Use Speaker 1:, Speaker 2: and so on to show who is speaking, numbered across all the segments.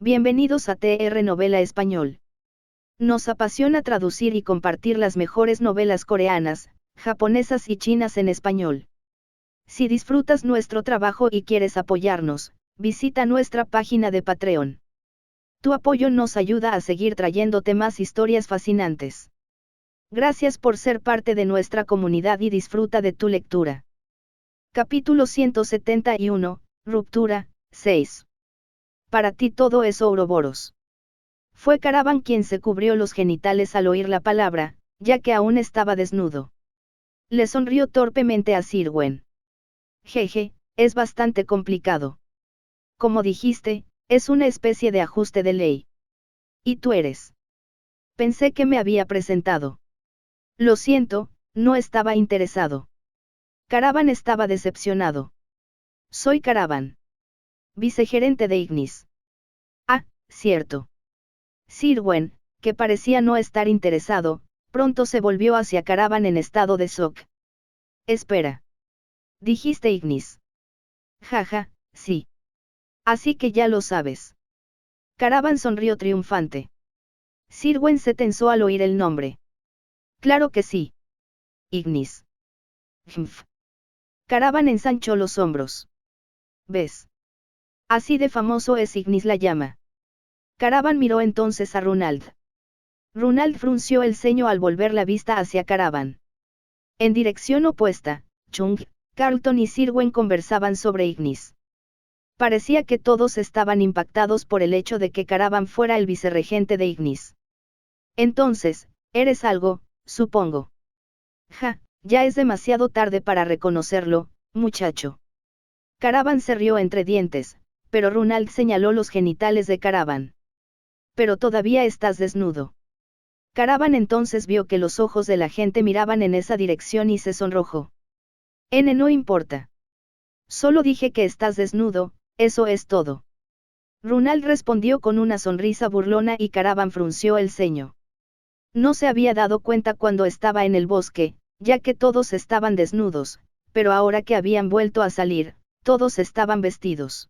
Speaker 1: Bienvenidos a TR Novela Español. Nos apasiona traducir y compartir las mejores novelas coreanas, japonesas y chinas en español. Si disfrutas nuestro trabajo y quieres apoyarnos, visita nuestra página de Patreon. Tu apoyo nos ayuda a seguir trayéndote más historias fascinantes. Gracias por ser parte de nuestra comunidad y disfruta de tu lectura. Capítulo 171, Ruptura, 6. Para ti todo es Ouroboros. Fue Caravan quien se cubrió los genitales al oír la palabra, ya que aún estaba desnudo. Le sonrió torpemente a Sirwen. Jeje, es bastante complicado. Como dijiste, es una especie de ajuste de ley. ¿Y tú eres? Pensé que me había presentado. Lo siento, no estaba interesado. Caravan estaba decepcionado. Soy Caravan. Vicegerente de Ignis. Ah, cierto. Sirwen, que parecía no estar interesado, pronto se volvió hacia Caravan en estado de shock. Espera. Dijiste Ignis. Jaja, sí. Así que ya lo sabes. Caravan sonrió triunfante. Sirwen se tensó al oír el nombre. Claro que sí. Ignis. Humph. Caravan ensanchó los hombros. ¿Ves? Así de famoso es Ignis la llama. Caravan miró entonces a Runald. Runald frunció el ceño al volver la vista hacia Caravan. En dirección opuesta, Chung, Carlton y Sirwen conversaban sobre Ignis. Parecía que todos estaban impactados por el hecho de que Caravan fuera el vicerregente de Ignis. Entonces, eres algo, supongo. Ja, ya es demasiado tarde para reconocerlo, muchacho. Caravan se rió entre dientes, pero Runald señaló los genitales de Caravan. Pero todavía estás desnudo. Caravan entonces vio que los ojos de la gente miraban en esa dirección y se sonrojó. No importa. Solo dije que estás desnudo, eso es todo. Runald respondió con una sonrisa burlona y Caravan frunció el ceño. No se había dado cuenta cuando estaba en el bosque, ya que todos estaban desnudos, pero ahora que habían vuelto a salir, todos estaban vestidos.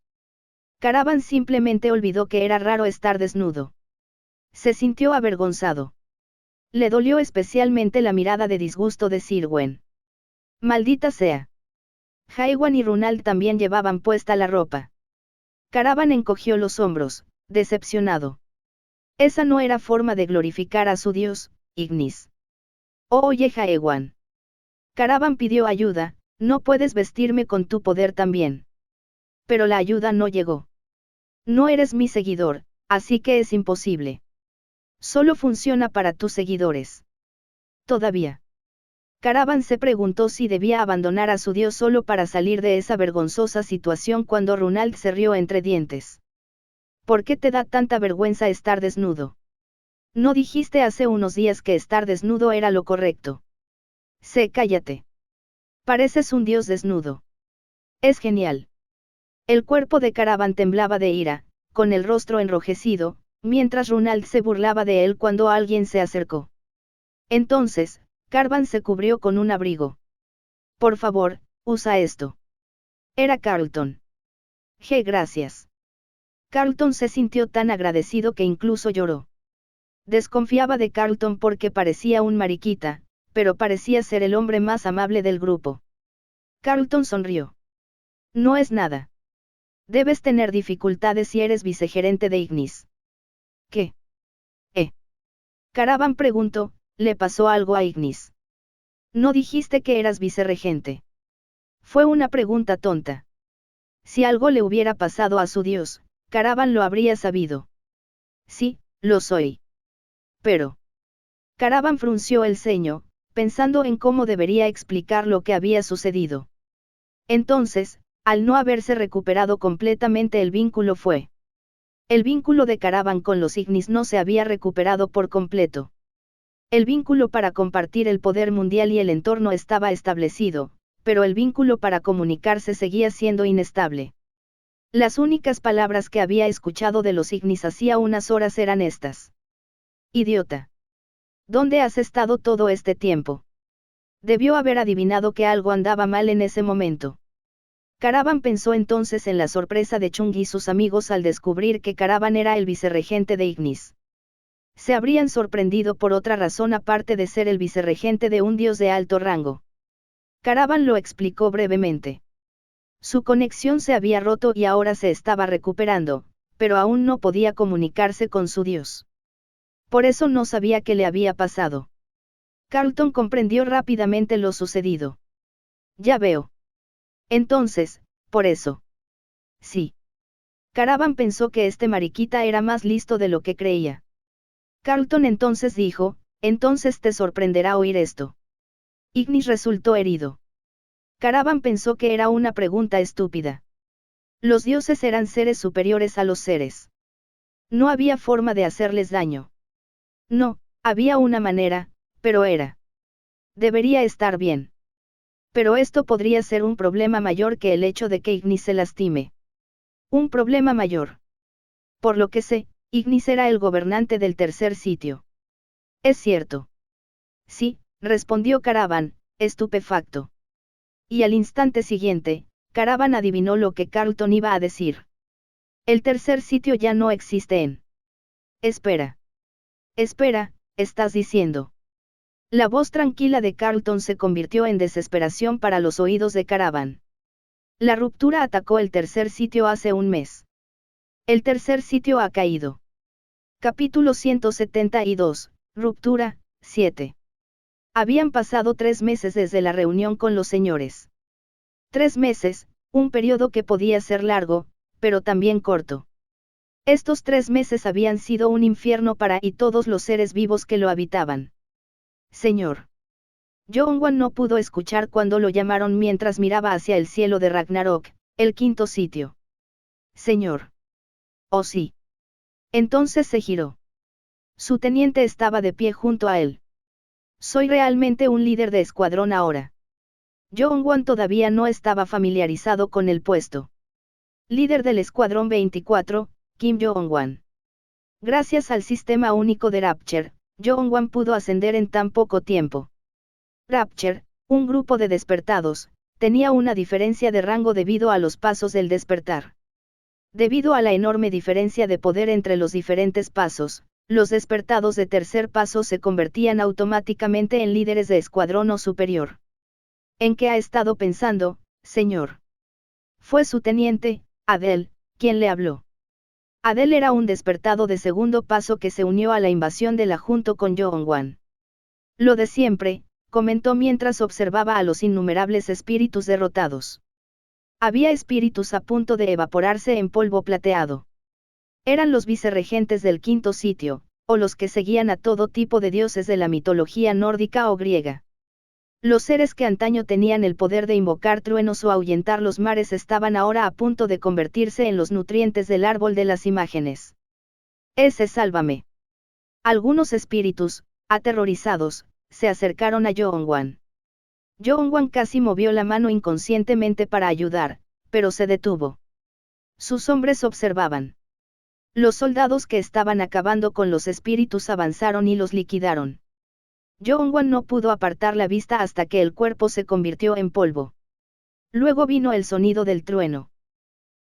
Speaker 1: Caravan simplemente olvidó que era raro estar desnudo. Se sintió avergonzado. Le dolió especialmente la mirada de disgusto de Sirwen. Maldita sea. Haiwan y Runald también llevaban puesta la ropa. Caravan encogió los hombros, decepcionado. Esa no era forma de glorificar a su dios, Ignis. Oye Haiwan. Caravan pidió ayuda, no puedes vestirme con tu poder también. Pero la ayuda no llegó. No eres mi seguidor, así que es imposible. Solo funciona para tus seguidores. Todavía. Caravan se preguntó si debía abandonar a su dios solo para salir de esa vergonzosa situación cuando Runald se rió entre dientes. ¿Por qué te da tanta vergüenza estar desnudo? ¿No dijiste hace unos días que estar desnudo era lo correcto? Cállate. Pareces un dios desnudo. Es genial. El cuerpo de Caravan temblaba de ira, con el rostro enrojecido, mientras Runald se burlaba de él cuando alguien se acercó. Entonces, Caravan se cubrió con un abrigo. Por favor, usa esto. Era Carlton. Gracias. Carlton se sintió tan agradecido que incluso lloró. Desconfiaba de Carlton porque parecía un mariquita, pero parecía ser el hombre más amable del grupo. Carlton sonrió. No es nada. Debes tener dificultades si eres vicegerente de Ignis. ¿Qué? Caravan preguntó, ¿le pasó algo a Ignis? No dijiste que eras vicerregente. Fue una pregunta tonta. Si algo le hubiera pasado a su dios, Caravan lo habría sabido. Sí, lo soy. Pero. Caravan frunció el ceño, pensando en cómo debería explicar lo que había sucedido. Entonces, al no haberse recuperado completamente el vínculo fue. El vínculo de Caravan con los Ignis no se había recuperado por completo. El vínculo para compartir el poder mundial y el entorno estaba establecido, pero el vínculo para comunicarse seguía siendo inestable. Las únicas palabras que había escuchado de los Ignis hacía unas horas eran estas. Idiota. ¿Dónde has estado todo este tiempo? Debió haber adivinado que algo andaba mal en ese momento. Caravan pensó entonces en la sorpresa de Chung y sus amigos al descubrir que Caravan era el vicerregente de Ignis. Se habrían sorprendido por otra razón aparte de ser el vicerregente de un dios de alto rango. Caravan lo explicó brevemente. Su conexión se había roto y ahora se estaba recuperando, pero aún no podía comunicarse con su dios. Por eso no sabía qué le había pasado. Carlton comprendió rápidamente lo sucedido. Ya veo. Entonces, por eso. Sí. Caravan pensó que este mariquita era más listo de lo que creía. Carlton entonces dijo, entonces te sorprenderá oír esto. Ignis resultó herido. Caravan pensó que era una pregunta estúpida. Los dioses eran seres superiores a los seres. No había forma de hacerles daño. No, había una manera, pero era. Debería estar bien. Pero esto podría ser un problema mayor que el hecho de que Ignis se lastime. Un problema mayor. Por lo que sé, Ignis era el gobernante del tercer sitio. ¿Es cierto? Sí, respondió Caravan, estupefacto. Y al instante siguiente, Caravan adivinó lo que Carlton iba a decir. El tercer sitio ya no existe en. Espera. Espera, estás diciendo. La voz tranquila de Carlton se convirtió en desesperación para los oídos de Caravan. La ruptura atacó el tercer sitio hace un mes. El tercer sitio ha caído. Capítulo 172, Ruptura, 7. Habían pasado 3 meses desde la reunión con los señores. 3 meses, un periodo que podía ser largo, pero también corto. Estos 3 meses habían sido un infierno para y todos los seres vivos que lo habitaban. Señor. Jeonghwan no pudo escuchar cuando lo llamaron mientras miraba hacia el cielo de Ragnarok, el quinto sitio. Señor. Oh sí. Entonces se giró. Su teniente estaba de pie junto a él. Soy realmente un líder de escuadrón ahora. Jeonghwan todavía no estaba familiarizado con el puesto. Líder del escuadrón 24, Kim Jeonghwan. Gracias al sistema único de Rapture, Jeonghwan pudo ascender en tan poco tiempo. Rapture, un grupo de despertados, tenía una diferencia de rango debido a los pasos del despertar. Debido a la enorme diferencia de poder entre los diferentes pasos, los despertados de tercer paso se convertían automáticamente en líderes de escuadrón o superior. ¿En qué ha estado pensando, señor? Fue su teniente, Adel, quien le habló. Adel era un despertado de segundo paso que se unió a la invasión de la junto con Jeonghwan. Lo de siempre, comentó mientras observaba a los innumerables espíritus derrotados. Había espíritus a punto de evaporarse en polvo plateado. Eran los vicerregentes del quinto sitio, o los que seguían a todo tipo de dioses de la mitología nórdica o griega. Los seres que antaño tenían el poder de invocar truenos o ahuyentar los mares estaban ahora a punto de convertirse en los nutrientes del árbol de las imágenes. Ese sálvame. Algunos espíritus, aterrorizados, se acercaron a Jeonghwan. Jeonghwan casi movió la mano inconscientemente para ayudar, pero se detuvo. Sus hombres observaban. Los soldados que estaban acabando con los espíritus avanzaron y los liquidaron. Jeonghwan no pudo apartar la vista hasta que el cuerpo se convirtió en polvo. Luego vino el sonido del trueno.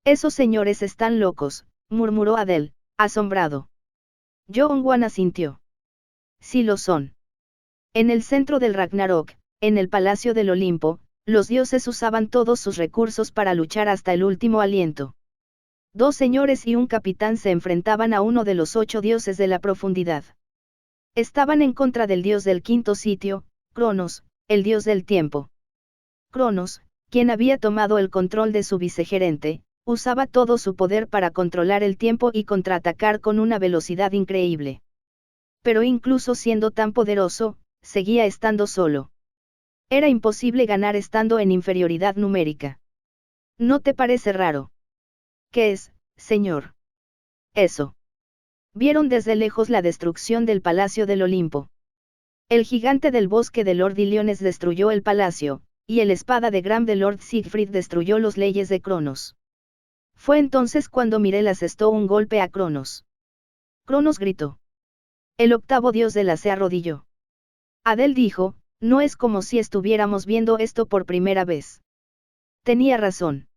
Speaker 1: Esos señores están locos, murmuró Adel, asombrado. Jeonghwan asintió. Sí lo son. En el centro del Ragnarok, en el Palacio del Olimpo, los dioses usaban todos sus recursos para luchar hasta el último aliento. 2 señores y un capitán se enfrentaban a uno de los 8 dioses de la profundidad. Estaban en contra del dios del quinto sitio, Cronos, el dios del tiempo. Cronos, quien había tomado el control de su vicegerente, usaba todo su poder para controlar el tiempo y contraatacar con una velocidad increíble. Pero incluso siendo tan poderoso, seguía estando solo. Era imposible ganar estando en inferioridad numérica. ¿No te parece raro? ¿Qué es, señor? Eso. Vieron desde lejos la destrucción del Palacio del Olimpo. El gigante del bosque de Lord Iliones destruyó el palacio, y el espada de Gram de Lord Siegfried destruyó los leyes de Cronos. Fue entonces cuando Mirel asestó un golpe a Cronos. Cronos gritó. El octavo dios de la se arrodilló. Adel dijo, no es como si estuviéramos viendo esto por primera vez. Tenía razón.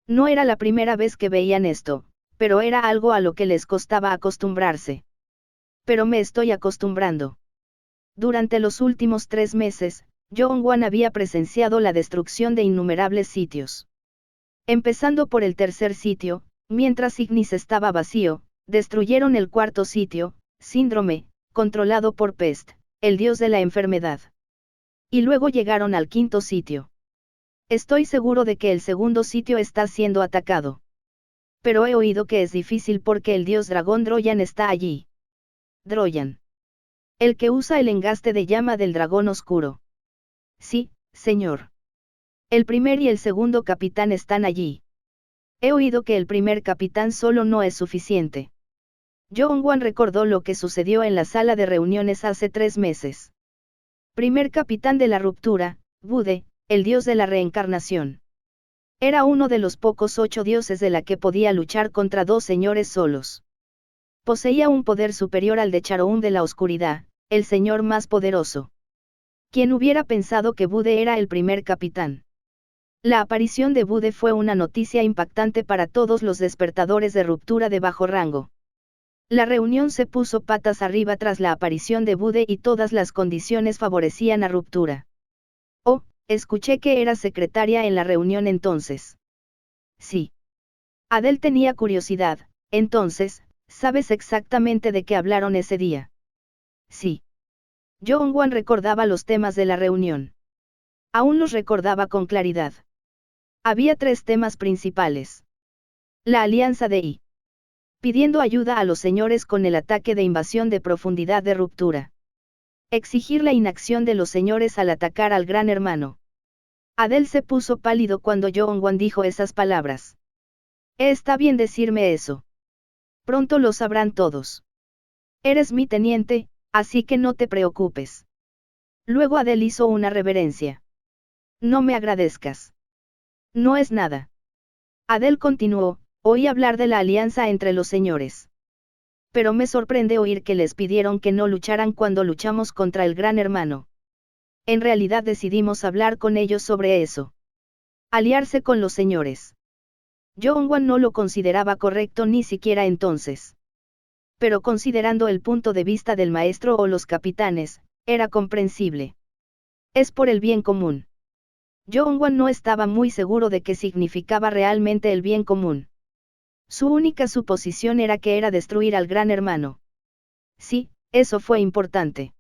Speaker 1: No era la primera vez que veían esto, pero era algo a lo que les costaba acostumbrarse. Pero me estoy acostumbrando. Durante los últimos 3 meses, Jong-wan había presenciado la destrucción de innumerables sitios. Empezando por el tercer sitio, mientras Ignis estaba vacío, destruyeron el cuarto sitio, Síndrome, controlado por Pest, el dios de la enfermedad. Y luego llegaron al quinto sitio. Estoy seguro de que el segundo sitio está siendo atacado. Pero he oído que es difícil porque el dios dragón Droyan está allí. Droyan. El que usa el engaste de llama del dragón oscuro. Sí, señor. El primer y el segundo capitán están allí. He oído que el primer capitán solo no es suficiente. Jong-wan recordó lo que sucedió en la sala de reuniones hace 3 meses. Primer capitán de la ruptura, Bude, el dios de la reencarnación. Era uno de los pocos 8 dioses de la que podía luchar contra 2 señores solos. Poseía un poder superior al de Charoun de la oscuridad, el señor más poderoso. ¿Quién hubiera pensado que Bude era el primer capitán? La aparición de Bude fue una noticia impactante para todos los despertadores de ruptura de bajo rango. La reunión se puso patas arriba tras la aparición de Bude y todas las condiciones favorecían a ruptura. Oh, escuché que era secretaria en la reunión entonces. Sí. Adele tenía curiosidad, entonces, ¿sabes exactamente de qué hablaron ese día? Sí. Jong-wan recordaba los temas de la reunión. Aún los recordaba con claridad. Había 3 temas principales. La alianza de I. Pidiendo ayuda a los señores con el ataque de invasión de profundidad de ruptura. Exigir la inacción de los señores al atacar al gran hermano. Adele se puso pálido cuando Jong-wan dijo esas palabras. Está bien decirme eso. Pronto lo sabrán todos. Eres mi teniente, así que no te preocupes. Luego Adele hizo una reverencia. No me agradezcas. No es nada. Adele continuó, oí hablar de la alianza entre los señores. Pero me sorprende oír que les pidieron que no lucharan cuando luchamos contra el gran hermano. En realidad decidimos hablar con ellos sobre eso. Aliarse con los señores. Jong-wan no lo consideraba correcto ni siquiera entonces. Pero considerando el punto de vista del maestro o los capitanes, era comprensible. Es por el bien común. Jong-wan no estaba muy seguro de qué significaba realmente el bien común. Su única suposición era que era destruir al gran hermano. Sí, eso fue importante.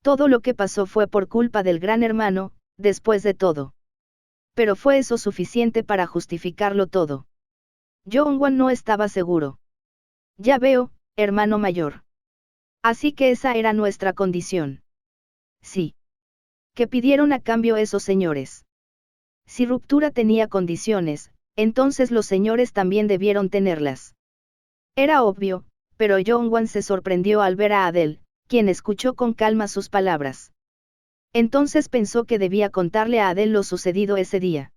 Speaker 1: Todo lo que pasó fue por culpa del gran hermano, después de todo. Pero ¿fue eso suficiente para justificarlo todo? Jong-wan no estaba seguro. Ya veo, hermano mayor. Así que esa era nuestra condición. Sí. ¿Qué pidieron a cambio esos señores? Si ruptura tenía condiciones, entonces los señores también debieron tenerlas. Era obvio, pero Jong-wan se sorprendió al ver a Adele, quien escuchó con calma sus palabras. Entonces pensó que debía contarle a Adele lo sucedido ese día.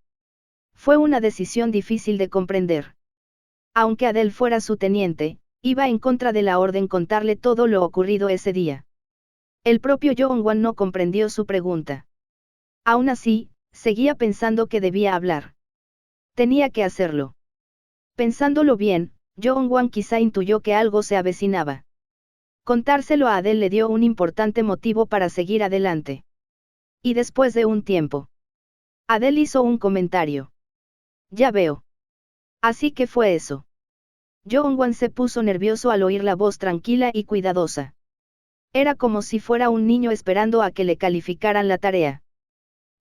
Speaker 1: Fue una decisión difícil de comprender. Aunque Adele fuera su teniente, iba en contra de la orden contarle todo lo ocurrido ese día. El propio Jong-wan no comprendió su pregunta. Aún así, seguía pensando que debía hablar. Tenía que hacerlo. Pensándolo bien, Jong-wan quizá intuyó que algo se avecinaba. Contárselo a Adele le dio un importante motivo para seguir adelante. Y después de un tiempo, Adele hizo un comentario. Ya veo. Así que fue eso. Jong-wan se puso nervioso al oír la voz tranquila y cuidadosa. Era como si fuera un niño esperando a que le calificaran la tarea.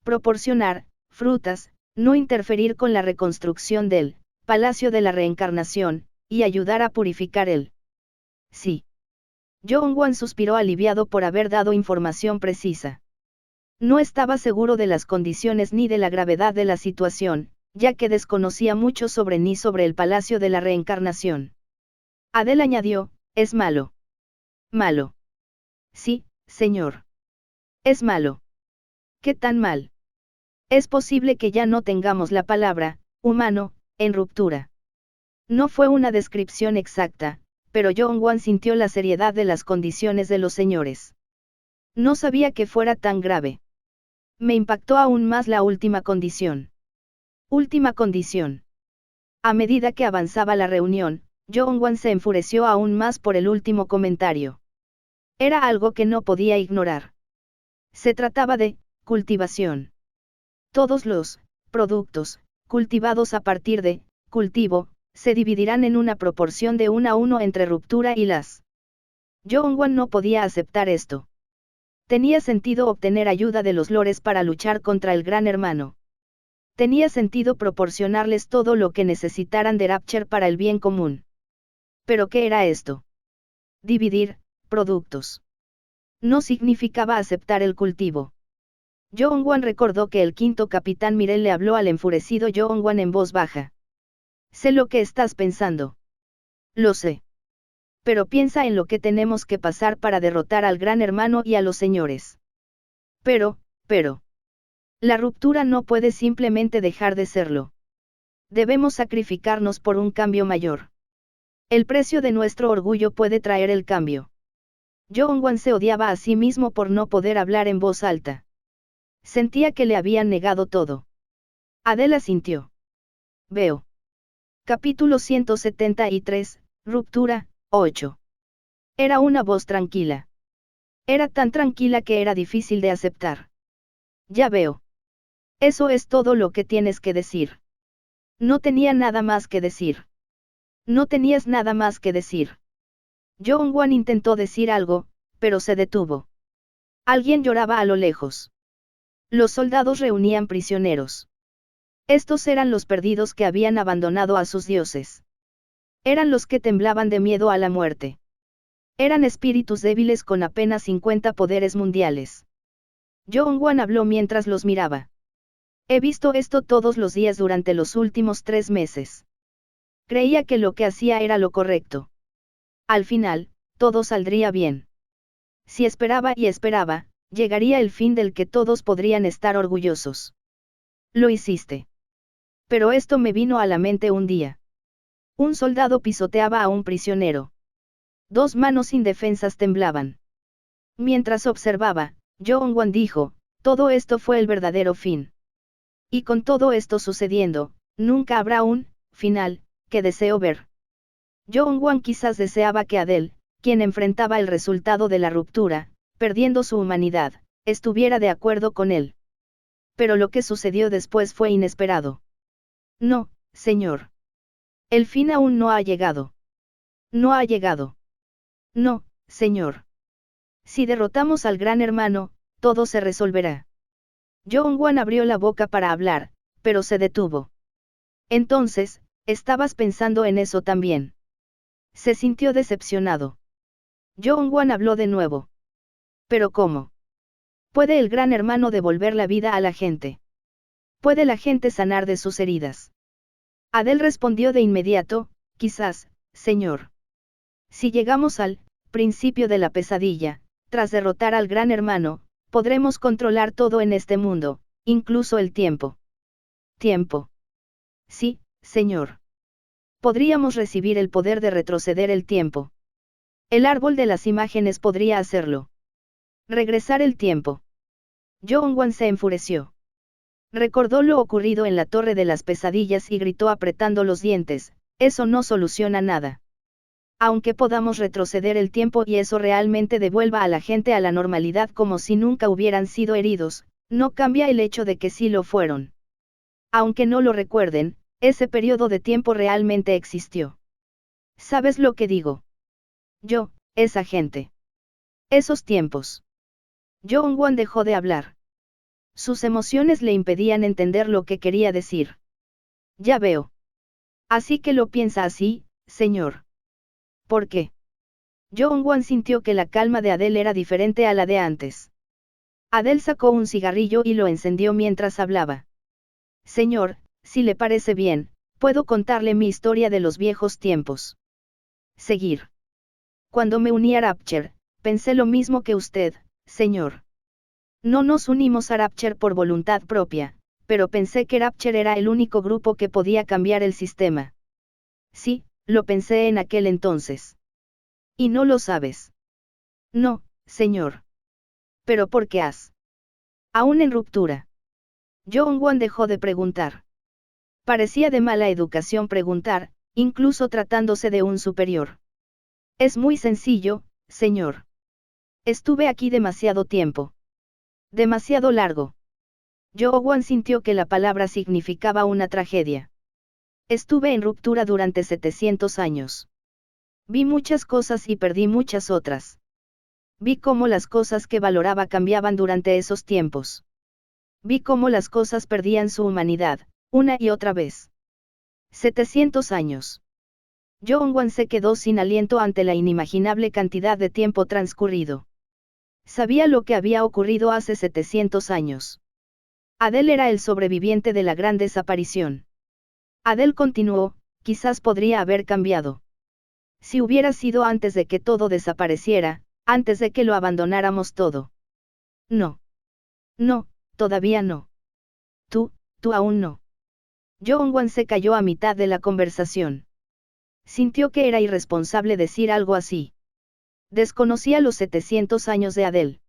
Speaker 1: Proporcionar frutas, no interferir con la reconstrucción del Palacio de la Reencarnación, y ayudar a purificar el. Sí. Jong-wan suspiró aliviado por haber dado información precisa. No estaba seguro de las condiciones ni de la gravedad de la situación, ya que desconocía mucho ni sobre el Palacio de la Reencarnación. Adele añadió, es malo. Malo. Sí, señor. Es malo. ¿Qué tan mal? Es posible que ya no tengamos la palabra, humano, en ruptura. No fue una descripción exacta, pero Jong-wan sintió la seriedad de las condiciones de los señores. No sabía que fuera tan grave. Me impactó aún más la última condición. Última condición. A medida que avanzaba la reunión, Jong-wan se enfureció aún más por el último comentario. Era algo que no podía ignorar. Se trataba de cultivación. Todos los productos cultivados a partir de cultivo se dividirán en una proporción de 1 a 1 entre ruptura y las. Jong-wan no podía aceptar esto. Tenía sentido obtener ayuda de los lores para luchar contra el Gran Hermano. Tenía sentido proporcionarles todo lo que necesitaran de Rapture para el bien común. ¿Pero qué era esto? Dividir productos. No significaba aceptar el cultivo. Jong-wan recordó que el quinto capitán Mirel le habló al enfurecido Jong-wan en voz baja. Sé lo que estás pensando. Lo sé. Pero piensa en lo que tenemos que pasar para derrotar al Gran Hermano y a los señores. Pero. La ruptura no puede simplemente dejar de serlo. Debemos sacrificarnos por un cambio mayor. El precio de nuestro orgullo puede traer el cambio. Jong-wan se odiaba a sí mismo por no poder hablar en voz alta. Sentía que le habían negado todo. Adele asintió. Veo. Capítulo 173, Ruptura, 8. Era una voz tranquila. Era tan tranquila que era difícil de aceptar. Ya veo. Eso es todo lo que tienes que decir. No tenía nada más que decir. No tenías nada más que decir. Jong-wan intentó decir algo, pero se detuvo. Alguien lloraba a lo lejos. Los soldados reunían prisioneros. Estos eran los perdidos que habían abandonado a sus dioses. Eran los que temblaban de miedo a la muerte. Eran espíritus débiles con apenas 50 poderes mundiales. Jong-wan habló mientras los miraba. He visto esto todos los días durante los últimos 3 meses. Creía que lo que hacía era lo correcto. Al final, todo saldría bien. Si esperaba y esperaba, llegaría el fin del que todos podrían estar orgullosos. Lo hiciste. Pero esto me vino a la mente un día. Un soldado pisoteaba a un prisionero. 2 manos indefensas temblaban. Mientras observaba, Jong-wan dijo, todo esto fue el verdadero fin. Y con todo esto sucediendo, nunca habrá un final que deseo ver. Jong-wan quizás deseaba que Adele, quien enfrentaba el resultado de la ruptura, perdiendo su humanidad, estuviera de acuerdo con él. Pero lo que sucedió después fue inesperado. No, señor. El fin aún no ha llegado. No ha llegado. No, señor. Si derrotamos al Gran Hermano, todo se resolverá. Jong-wan abrió la boca para hablar, pero se detuvo. Entonces, ¿estabas pensando en eso también? Se sintió decepcionado. Jong-wan habló de nuevo. ¿Pero cómo? ¿Puede el Gran Hermano devolver la vida a la gente? ¿Puede la gente sanar de sus heridas? Adele respondió de inmediato, quizás, señor. Si llegamos al principio de la pesadilla, tras derrotar al Gran Hermano, podremos controlar todo en este mundo, incluso el tiempo. ¿Tiempo? Sí, señor. Podríamos recibir el poder de retroceder el tiempo. El árbol de las imágenes podría hacerlo. Regresar el tiempo. Jong-wan se enfureció. Recordó lo ocurrido en la Torre de las Pesadillas y gritó apretando los dientes, eso no soluciona nada. Aunque podamos retroceder el tiempo y eso realmente devuelva a la gente a la normalidad como si nunca hubieran sido heridos, no cambia el hecho de que sí lo fueron. Aunque no lo recuerden, ese periodo de tiempo realmente existió. ¿Sabes lo que digo? Yo, esa gente. Esos tiempos. Jong-wan dejó de hablar. Sus emociones le impedían entender lo que quería decir. Ya veo. Así que lo piensa así, señor. ¿Por qué? Jong-wan sintió que la calma de Adele era diferente a la de antes. Adele sacó un cigarrillo y lo encendió mientras hablaba. Señor, si le parece bien, puedo contarle mi historia de los viejos tiempos. Seguir. Cuando me uní a Rapture, pensé lo mismo que usted, señor. No nos unimos a Rapture por voluntad propia, pero pensé que Rapture era el único grupo que podía cambiar el sistema. Sí, lo pensé en aquel entonces. ¿Y no lo sabes? No, señor. ¿Pero por qué has? Aún en ruptura. Jong-wan dejó de preguntar. Parecía de mala educación preguntar, incluso tratándose de un superior. Es muy sencillo, señor. Estuve aquí demasiado tiempo. Demasiado largo. Yohwan sintió que la palabra significaba una tragedia. Estuve en ruptura durante 700 años. Vi muchas cosas y perdí muchas otras. Vi cómo las cosas que valoraba cambiaban durante esos tiempos. Vi cómo las cosas perdían su humanidad, una y otra vez. 700 años. Yohwan se quedó sin aliento ante la inimaginable cantidad de tiempo transcurrido. Sabía lo que había ocurrido hace 700 años. Adel era el sobreviviente de la gran desaparición. Adel continuó, quizás podría haber cambiado. Si hubiera sido antes de que todo desapareciera, antes de que lo abandonáramos todo. No. No, todavía no. Tú aún no. Yohwan se calló a mitad de la conversación. Sintió que era irresponsable decir algo así. Desconocía los 700 años de Adel.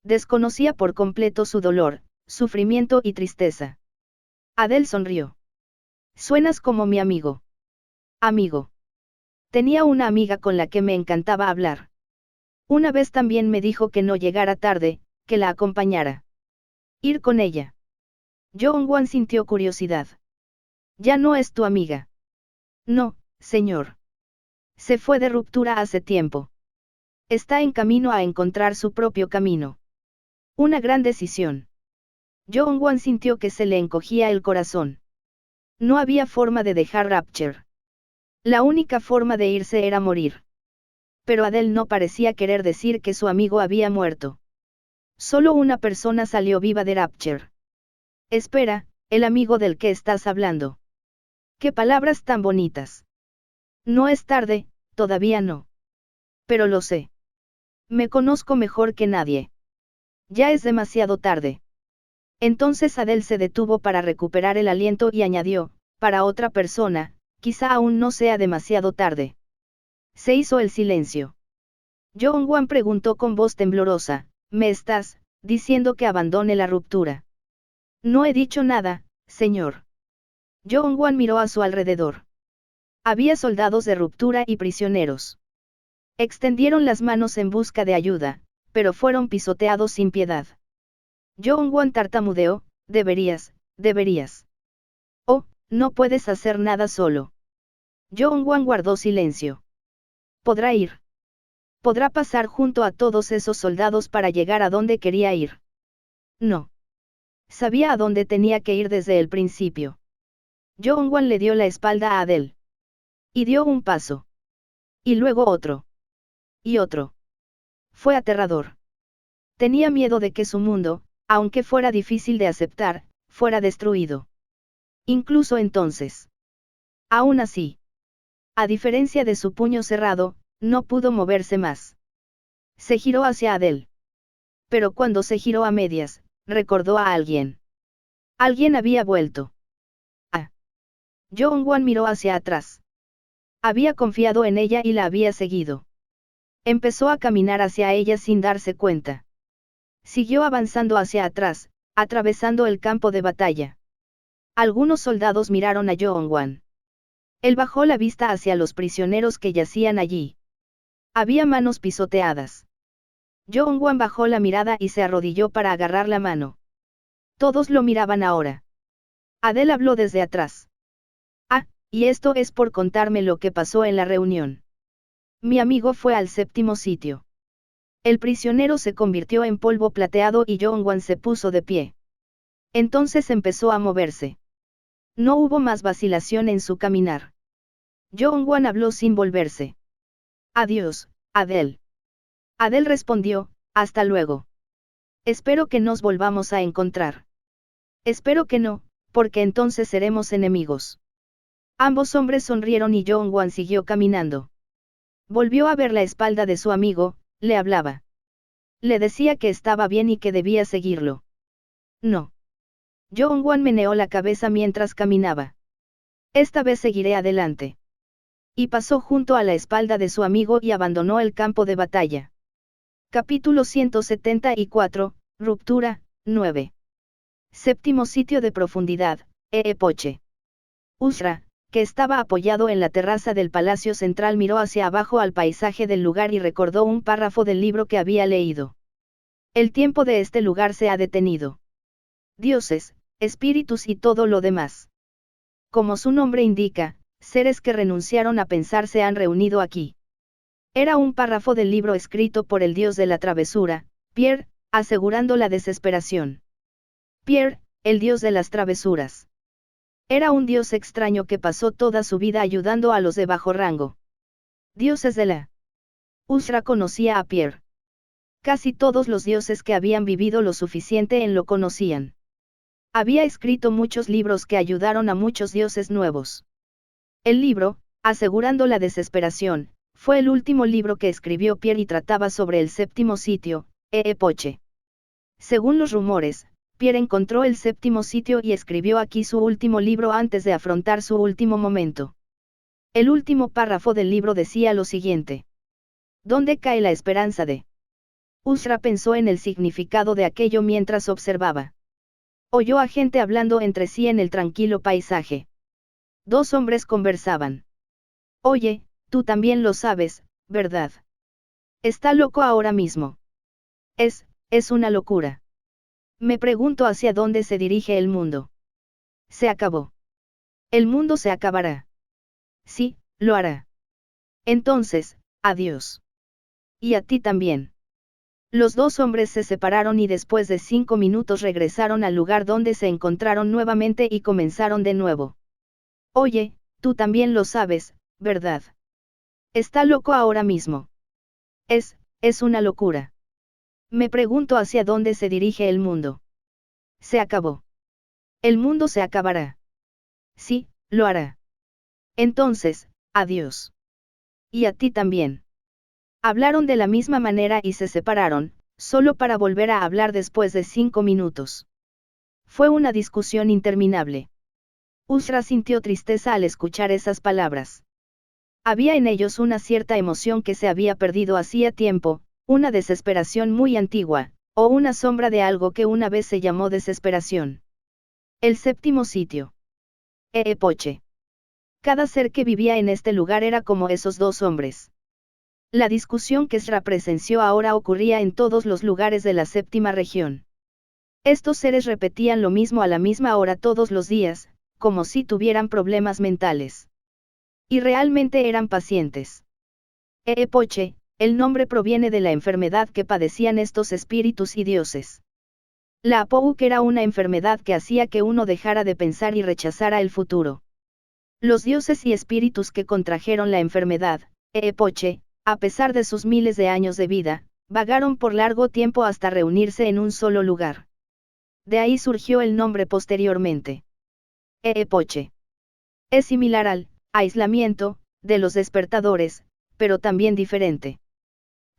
Speaker 1: Desconocía por completo su dolor, sufrimiento y tristeza. Adel sonrió. Suenas como mi amigo. Amigo. Tenía una amiga con la que me encantaba hablar. Una vez también me dijo que no llegara tarde, que la acompañara. Ir con ella. Yohwan sintió curiosidad. Ya no es tu amiga. No, señor. Se fue de ruptura hace tiempo. Está en camino a encontrar su propio camino. Una gran decisión. Yohwan sintió que se le encogía el corazón. No había forma de dejar Rapture. La única forma de irse era morir. Pero Adel no parecía querer decir que su amigo había muerto. Solo una persona salió viva de Rapture. Espera, el amigo del que estás hablando. ¡Qué palabras tan bonitas! No es tarde, todavía no. Pero lo sé. Me conozco mejor que nadie. Ya es demasiado tarde. Entonces Adel se detuvo para recuperar el aliento y añadió, para otra persona, quizá aún no sea demasiado tarde. Se hizo el silencio. Yohwan preguntó con voz temblorosa, ¿me estás diciendo que abandone la ruptura? No he dicho nada, señor. Yohwan miró a su alrededor. Había soldados de ruptura y prisioneros. Extendieron las manos en busca de ayuda, pero fueron pisoteados sin piedad. Yohwan tartamudeó, deberías. Oh, no puedes hacer nada solo. Yohwan guardó silencio. Podrá ir. Podrá pasar junto a todos esos soldados para llegar a donde quería ir. No. Sabía a dónde tenía que ir desde el principio. Yohwan le dio la espalda a Adel. Y dio un paso. Y luego otro. Y otro. Fue aterrador. Tenía miedo de que su mundo, aunque fuera difícil de aceptar, fuera destruido. Incluso entonces. Aún así. A diferencia de su puño cerrado, no pudo moverse más. Se giró hacia Adel. Pero cuando se giró a medias, recordó a alguien. Alguien había vuelto. Ah. Yohwan miró hacia atrás. Había confiado en ella y la había seguido. Empezó a caminar hacia ella sin darse cuenta. Siguió avanzando hacia atrás, atravesando el campo de batalla. Algunos soldados miraron a Yohwan. Él bajó la vista hacia los prisioneros que yacían allí. Había manos pisoteadas. Yohwan bajó la mirada y se arrodilló para agarrar la mano. Todos lo miraban ahora. Adel habló desde atrás. Ah, y esto es por contarme lo que pasó en la reunión. Mi amigo fue al séptimo sitio. El prisionero se convirtió en polvo plateado y Yohwan se puso de pie. Entonces empezó a moverse. No hubo más vacilación en su caminar. Yohwan habló sin volverse. Adiós, Adel. Adel respondió, hasta luego. Espero que nos volvamos a encontrar. Espero que no, porque entonces seremos enemigos. Ambos hombres sonrieron y Yohwan siguió caminando. Volvió a ver la espalda de su amigo, le hablaba. Le decía que estaba bien y que debía seguirlo. No. Yohwan meneó la cabeza mientras caminaba. Esta vez seguiré adelante. Y pasó junto a la espalda de su amigo y abandonó el campo de batalla. Capítulo 174, Ruptura, 9. Séptimo sitio de profundidad, Epoche. Usra, que estaba apoyado en la terraza del palacio central, miró hacia abajo al paisaje del lugar y recordó un párrafo del libro que había leído. El tiempo de este lugar se ha detenido. Dioses, espíritus y todo lo demás. Como su nombre indica, seres que renunciaron a pensar se han reunido aquí. Era un párrafo del libro escrito por el dios de la travesura, Pierre, asegurando la desesperación. Pierre, el dios de las travesuras. Era un dios extraño que pasó toda su vida ayudando a los de bajo rango. Dioses de la Usra conocía a Pierre. Casi todos los dioses que habían vivido lo suficiente en lo conocían. Había escrito muchos libros que ayudaron a muchos dioses nuevos. El libro, asegurando la desesperación, fue el último libro que escribió Pierre y trataba sobre el séptimo sitio, Epoche. Según los rumores, Pierre encontró el séptimo sitio y escribió aquí su último libro antes de afrontar su último momento. El último párrafo del libro decía lo siguiente. ¿Dónde cae la esperanza de? Usra pensó en el significado de aquello mientras observaba. Oyó a gente hablando entre sí en el tranquilo paisaje. Dos hombres conversaban. Oye, tú también lo sabes, ¿verdad? Está loco ahora mismo. Es una locura. Me pregunto hacia dónde se dirige el mundo. Se acabó. El mundo se acabará. Sí, lo hará. Entonces, adiós. Y a ti también. Los dos hombres se separaron y después de 5 minutos regresaron al lugar donde se encontraron nuevamente y comenzaron de nuevo. Oye, tú también lo sabes, ¿verdad? Está loco ahora mismo. Es una locura. Me pregunto hacia dónde se dirige el mundo. Se acabó. El mundo se acabará. Sí, lo hará. Entonces, adiós. Y a ti también. Hablaron de la misma manera y se separaron, solo para volver a hablar después de 5 minutos. Fue una discusión interminable. Usra sintió tristeza al escuchar esas palabras. Había en ellos una cierta emoción que se había perdido hacía tiempo, una desesperación muy antigua, o una sombra de algo que una vez se llamó desesperación. El séptimo sitio. Epoche. Cada ser que vivía en este lugar era como esos dos hombres. La discusión que Sra presenció ahora ocurría en todos los lugares de la séptima región. Estos seres repetían lo mismo a la misma hora todos los días, como si tuvieran problemas mentales. Y realmente eran pacientes. Epoche, el nombre proviene de la enfermedad que padecían estos espíritus y dioses. La Apouk era una enfermedad que hacía que uno dejara de pensar y rechazara el futuro. Los dioses y espíritus que contrajeron la enfermedad, Epoche, a pesar de sus miles de años de vida, vagaron por largo tiempo hasta reunirse en un solo lugar. De ahí surgió el nombre posteriormente. Epoche. Es similar al aislamiento de los despertadores, pero también diferente.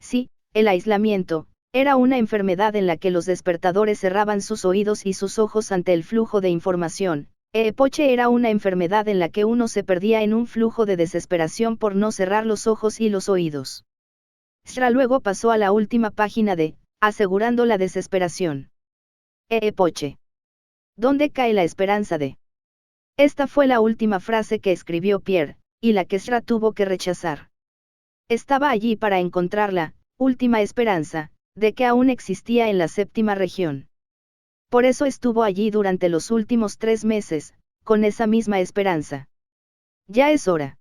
Speaker 1: Sí, el aislamiento era una enfermedad en la que los despertadores cerraban sus oídos y sus ojos ante el flujo de información. Epoche era una enfermedad en la que uno se perdía en un flujo de desesperación por no cerrar los ojos y los oídos. Sra luego pasó a la última página de, asegurando la desesperación. Epoche. ¿Dónde cae la esperanza de? Esta fue la última frase que escribió Pierre, y la que Sra tuvo que rechazar. Estaba allí para encontrar la última esperanza, de que aún existía en la séptima región. Por eso estuvo allí durante los últimos 3 meses, con esa misma esperanza. Ya es hora.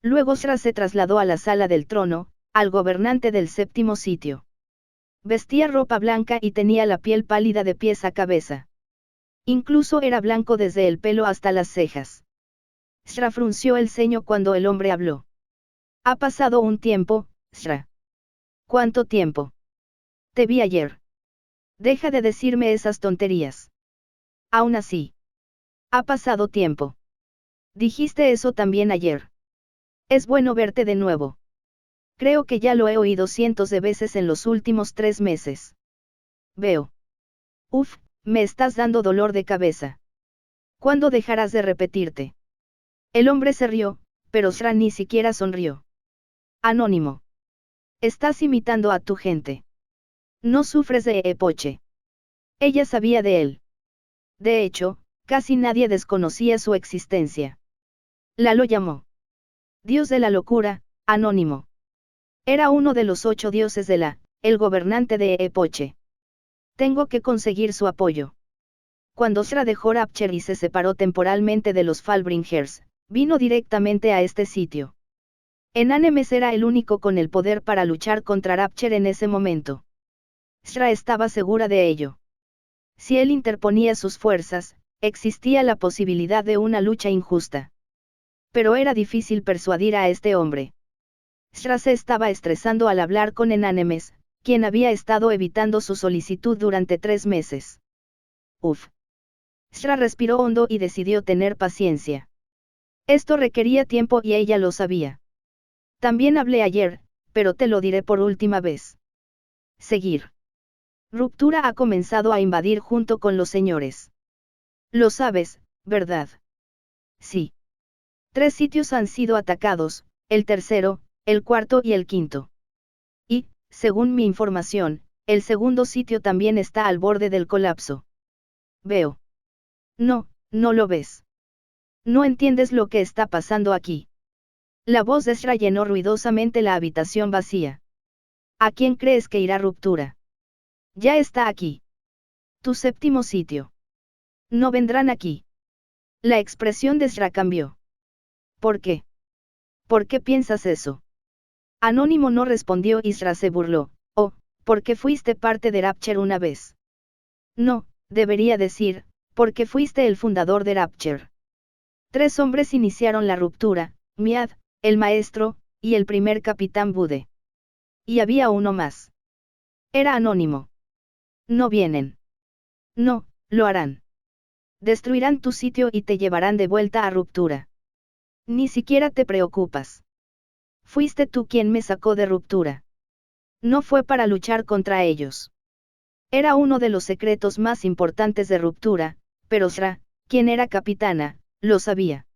Speaker 1: Luego Sra se trasladó a la sala del trono, al gobernante del séptimo sitio. Vestía ropa blanca y tenía la piel pálida de pies a cabeza. Incluso era blanco desde el pelo hasta las cejas. Sra frunció el ceño cuando el hombre habló. Ha pasado un tiempo, Sra. ¿Cuánto tiempo? Te vi ayer. Deja de decirme esas tonterías. Aún así. Ha pasado tiempo. Dijiste eso también ayer. Es bueno verte de nuevo. Creo que ya lo he oído cientos de veces en los últimos 3 meses. Veo. Uf, me estás dando dolor de cabeza. ¿Cuándo dejarás de repetirte? El hombre se rió, pero Sra ni siquiera sonrió. Anónimo. Estás imitando a tu gente. No sufres de Epoche. Ella sabía de él. De hecho, casi nadie desconocía su existencia. Lalo llamó. Dios de la locura, Anónimo. Era uno de los 8 dioses de el gobernante de Epoche. Tengo que conseguir su apoyo. Cuando Sra dejó Rapture y se separó temporalmente de los Fallbringers, vino directamente a este sitio. Enanemes era el único con el poder para luchar contra Rapture en ese momento. Sra estaba segura de ello. Si él interponía sus fuerzas, existía la posibilidad de una lucha injusta. Pero era difícil persuadir a este hombre. Sra se estaba estresando al hablar con Enanemes, quien había estado evitando su solicitud durante 3 meses. Uf. Sra respiró hondo y decidió tener paciencia. Esto requería tiempo y ella lo sabía. También hablé ayer, pero te lo diré por última vez. Seguir. Ruptura ha comenzado a invadir junto con los señores. Lo sabes, ¿verdad? Sí. 3 sitios han sido atacados, el tercero, el cuarto y el quinto. Y, según mi información, el segundo sitio también está al borde del colapso. Veo. No, no lo ves. No entiendes lo que está pasando aquí. La voz de Sra llenó ruidosamente la habitación vacía. ¿A quién crees que irá Ruptura? Ya está aquí. Tu 7º sitio. No vendrán aquí. La expresión de Sra cambió. ¿Por qué? ¿Por qué piensas eso? Anónimo no respondió y Sra se burló. Oh, porque fuiste parte de Rapture una vez. No, debería decir, porque fuiste el fundador de Rapture. 3 hombres iniciaron la ruptura, Miad, el maestro, y el primer capitán Bude. Y había uno más. Era Anónimo. No vienen. No, lo harán. Destruirán tu sitio y te llevarán de vuelta a Ruptura. Ni siquiera te preocupas. Fuiste tú quien me sacó de Ruptura. No fue para luchar contra ellos. Era uno de los secretos más importantes de Ruptura, pero Sra, quien era capitana, lo sabía.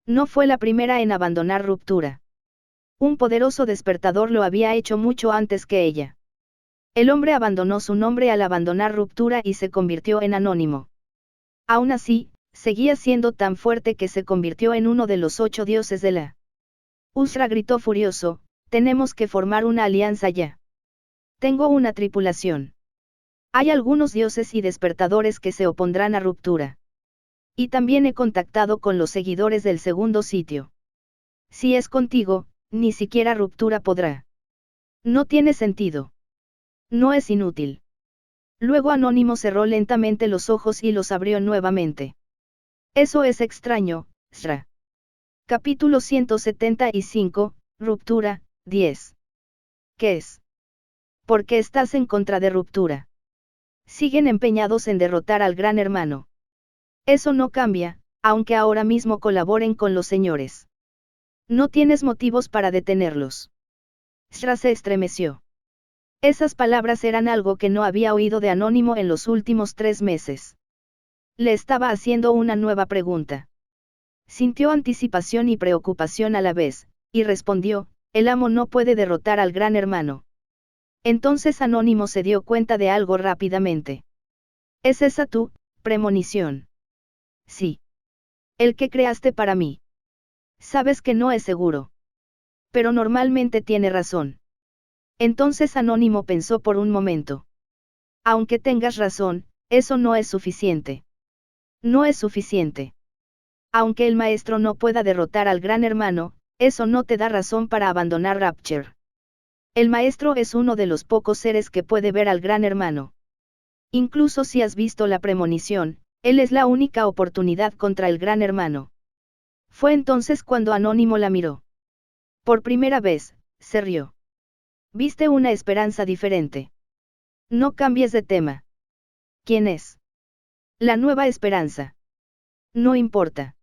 Speaker 1: No fue la primera en abandonar Ruptura. Un poderoso despertador lo había hecho mucho antes que ella. El hombre abandonó su nombre al abandonar Ruptura y se convirtió en Anónimo. Aún así, seguía siendo tan fuerte que se convirtió en uno de los 8 dioses de la. Usra gritó furioso, tenemos que formar una alianza ya. Tengo una tripulación. Hay algunos dioses y despertadores que se opondrán a Ruptura. Y también he contactado con los seguidores del segundo sitio. Si es contigo, ni siquiera Ruptura podrá. No tiene sentido. No es inútil. Luego Anónimo cerró lentamente los ojos y los abrió nuevamente. Eso es extraño, Sra. Capítulo 175, Ruptura, 10. ¿Qué es? ¿Por qué estás en contra de Ruptura? Siguen empeñados en derrotar al Gran Hermano. Eso no cambia, aunque ahora mismo colaboren con los señores. No tienes motivos para detenerlos. Sra se estremeció. Esas palabras eran algo que no había oído de Anónimo en los últimos 3 meses. Le estaba haciendo una nueva pregunta. Sintió anticipación y preocupación a la vez, y respondió, el amo no puede derrotar al Gran Hermano. Entonces Anónimo se dio cuenta de algo rápidamente. ¿Es esa tu premonición? Sí. El que creaste para mí. Sabes que no es seguro. Pero normalmente tiene razón. Entonces Anónimo pensó por un momento. Aunque tengas razón, eso no es suficiente. No es suficiente. Aunque el maestro no pueda derrotar al Gran Hermano, eso no te da razón para abandonar Rapture. El maestro es uno de los pocos seres que puede ver al Gran Hermano. Incluso si has visto la premonición, él es la única oportunidad contra el Gran Hermano. Fue entonces cuando Anónimo la miró. Por primera vez, se rió. Viste una esperanza diferente. No cambies de tema. ¿Quién es? La nueva esperanza. No importa.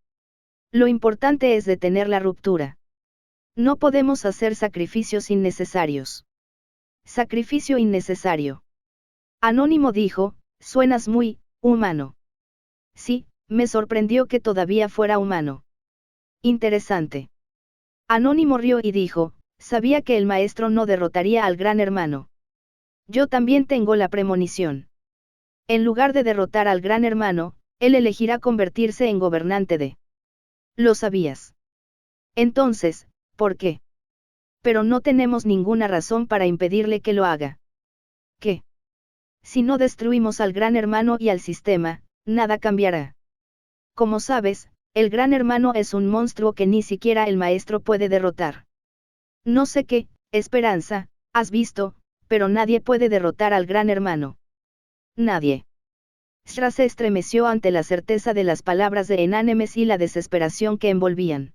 Speaker 1: Lo importante es detener la ruptura. No podemos hacer sacrificios innecesarios. Sacrificio innecesario. Anónimo dijo, suenas muy humano. Sí, me sorprendió que todavía fuera humano. Interesante. Anónimo rió y dijo, sabía que el maestro no derrotaría al Gran Hermano. Yo también tengo la premonición. En lugar de derrotar al Gran Hermano, él elegirá convertirse en gobernante de. ¿Lo sabías? Entonces, ¿por qué? Pero no tenemos ninguna razón para impedirle que lo haga. ¿Qué? Si no destruimos al Gran Hermano y al sistema, nada cambiará. Como sabes, el Gran Hermano es un monstruo que ni siquiera el maestro puede derrotar. No sé qué, Esperanza, has visto, pero nadie puede derrotar al Gran Hermano. Nadie. Shra se estremeció ante la certeza de las palabras de Enánemes y la desesperación que envolvían.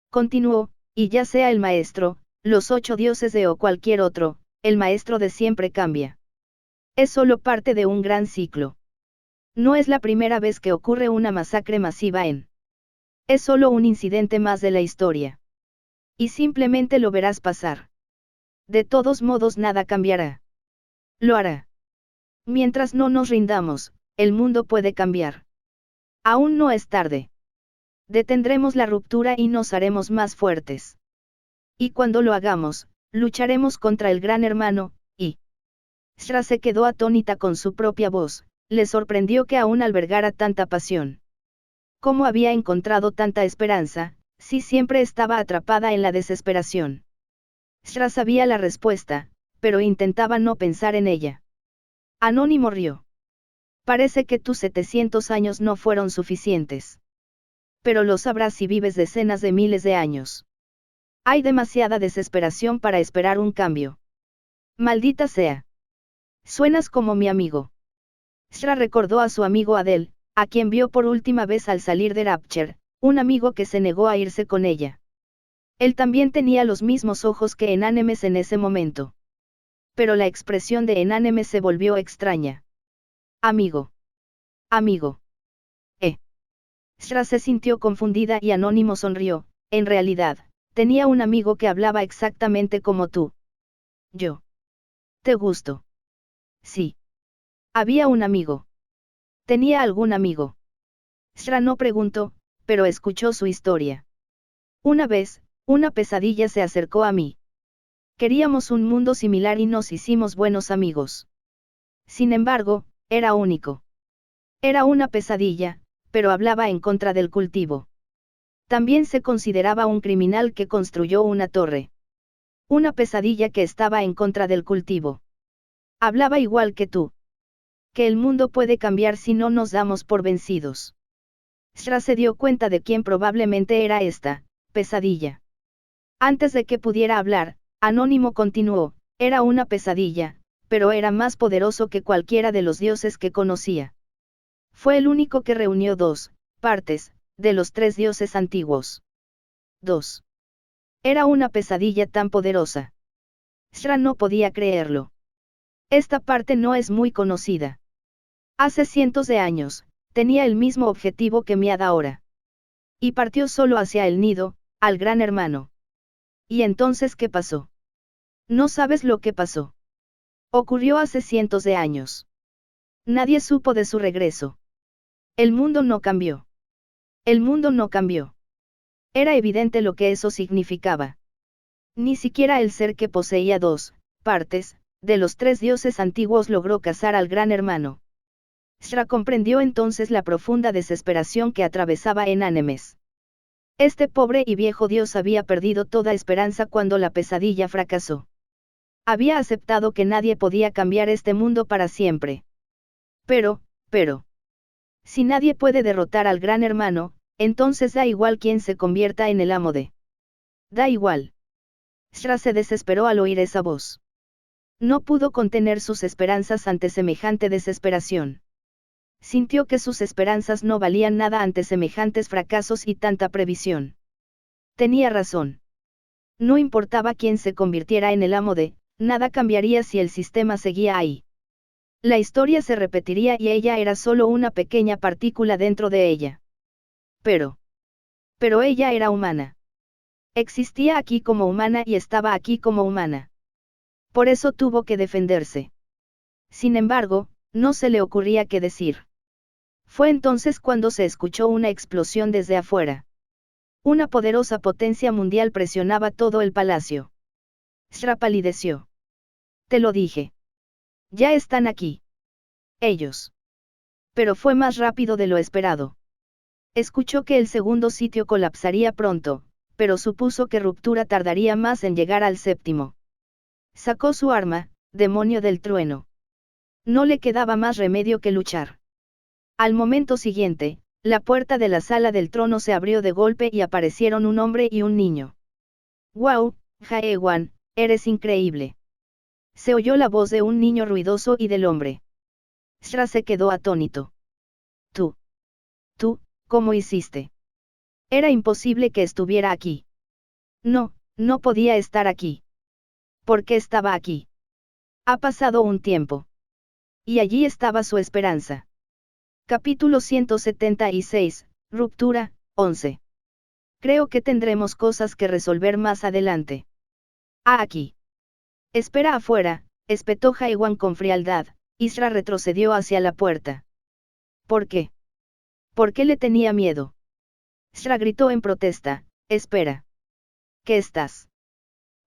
Speaker 1: Continuó, y ya sea el maestro, los 8 dioses de o cualquier otro, el maestro de siempre cambia. Es solo parte de un gran ciclo. No es la primera vez que ocurre una masacre masiva en. Es solo un incidente más de la historia. Y simplemente lo verás pasar. De todos modos nada cambiará. Lo hará. Mientras no nos rindamos, el mundo puede cambiar. Aún no es tarde. Detendremos la ruptura y nos haremos más fuertes. Y cuando lo hagamos, lucharemos contra el Gran Hermano, y... Shra se quedó atónita con su propia voz, le sorprendió que aún albergara tanta pasión. ¿Cómo había encontrado tanta esperanza, si siempre estaba atrapada en la desesperación? Shra sabía la respuesta, pero intentaba no pensar en ella. Anónimo rió. Parece que tus 700 años no fueron suficientes. Pero lo sabrás si vives decenas de miles de años. Hay demasiada desesperación para esperar un cambio. Maldita sea. Suenas como mi amigo. Shra recordó a su amigo Adel, a quien vio por última vez al salir de Rapture, un amigo que se negó a irse con ella. Él también tenía los mismos ojos que Enánemes en ese momento. Pero la expresión de Enánemes se volvió extraña. Amigo. Amigo. Shra se sintió confundida y Anónimo sonrió. En realidad, tenía un amigo que hablaba exactamente como tú. Yo. ¿Te gusto? Sí. Había un amigo. ¿Tenía algún amigo? Shra no preguntó, pero escuchó su historia. Una vez, una pesadilla se acercó a mí. Queríamos un mundo similar y nos hicimos buenos amigos. Sin embargo, era único. Era una pesadilla, pero hablaba en contra del cultivo. También se consideraba un criminal que construyó una torre. Una pesadilla que estaba en contra del cultivo. Hablaba igual que tú. Que el mundo puede cambiar si no nos damos por vencidos. Shra se dio cuenta de quién probablemente era esta pesadilla. Antes de que pudiera hablar, Anónimo continuó, era una pesadilla, pero era más poderoso que cualquiera de los dioses que conocía. Fue el único que reunió 2 partes, de los 3 dioses antiguos. 2. Era una pesadilla tan poderosa. Shra no podía creerlo. Esta parte no es muy conocida. Hace cientos de años, tenía el mismo objetivo que Miad ahora. Y partió solo hacia el nido, al Gran Hermano. ¿Y entonces qué pasó? No sabes lo que pasó. Ocurrió hace cientos de años. Nadie supo de su regreso. El mundo no cambió. El mundo no cambió. Era evidente lo que eso significaba. Ni siquiera el ser que poseía 2 partes, de los 3 dioses antiguos logró cazar al Gran Hermano. Shra comprendió entonces la profunda desesperación que atravesaba Enánemes. Este pobre y viejo dios había perdido toda esperanza cuando la pesadilla fracasó. Había aceptado que nadie podía cambiar este mundo para siempre. Pero, si nadie puede derrotar al Gran Hermano, entonces da igual quién se convierta en el amo de. Da igual. Shra se desesperó al oír esa voz. No pudo contener sus esperanzas ante semejante desesperación. Sintió que sus esperanzas no valían nada ante semejantes fracasos y tanta previsión. Tenía razón. No importaba quién se convirtiera en el amo de, nada cambiaría si el sistema seguía ahí. La historia se repetiría y ella era solo una pequeña partícula dentro de ella. Pero ella era humana. Existía aquí como humana y estaba aquí como humana. Por eso tuvo que defenderse. Sin embargo, no se le ocurría qué decir. Fue entonces cuando se escuchó una explosión desde afuera. Una poderosa potencia mundial presionaba todo el palacio. Shra palideció. Te lo dije. Ya están aquí. Ellos. Pero fue más rápido de lo esperado. Escuchó que el segundo sitio colapsaría pronto, pero supuso que Ruptura tardaría más en llegar al séptimo. Sacó su arma, demonio del trueno. No le quedaba más remedio que luchar. Al momento siguiente, la puerta de la sala del trono se abrió de golpe y aparecieron un hombre y un niño. ¡Guau, Jaewan, eres increíble! Se oyó la voz de un niño ruidoso y del hombre. Shra se quedó atónito. Tú, ¿cómo hiciste? Era imposible que estuviera aquí. No, no podía estar aquí. ¿Por qué estaba aquí? Ha pasado un tiempo. Y allí estaba su esperanza. Capítulo 176, Ruptura, 11. Creo que tendremos cosas que resolver más adelante. Aquí. Espera afuera, espetó Jaewan con frialdad. Isra retrocedió hacia la puerta. ¿Por qué? ¿Por qué le tenía miedo? Shra gritó en protesta, espera. ¿Qué estás?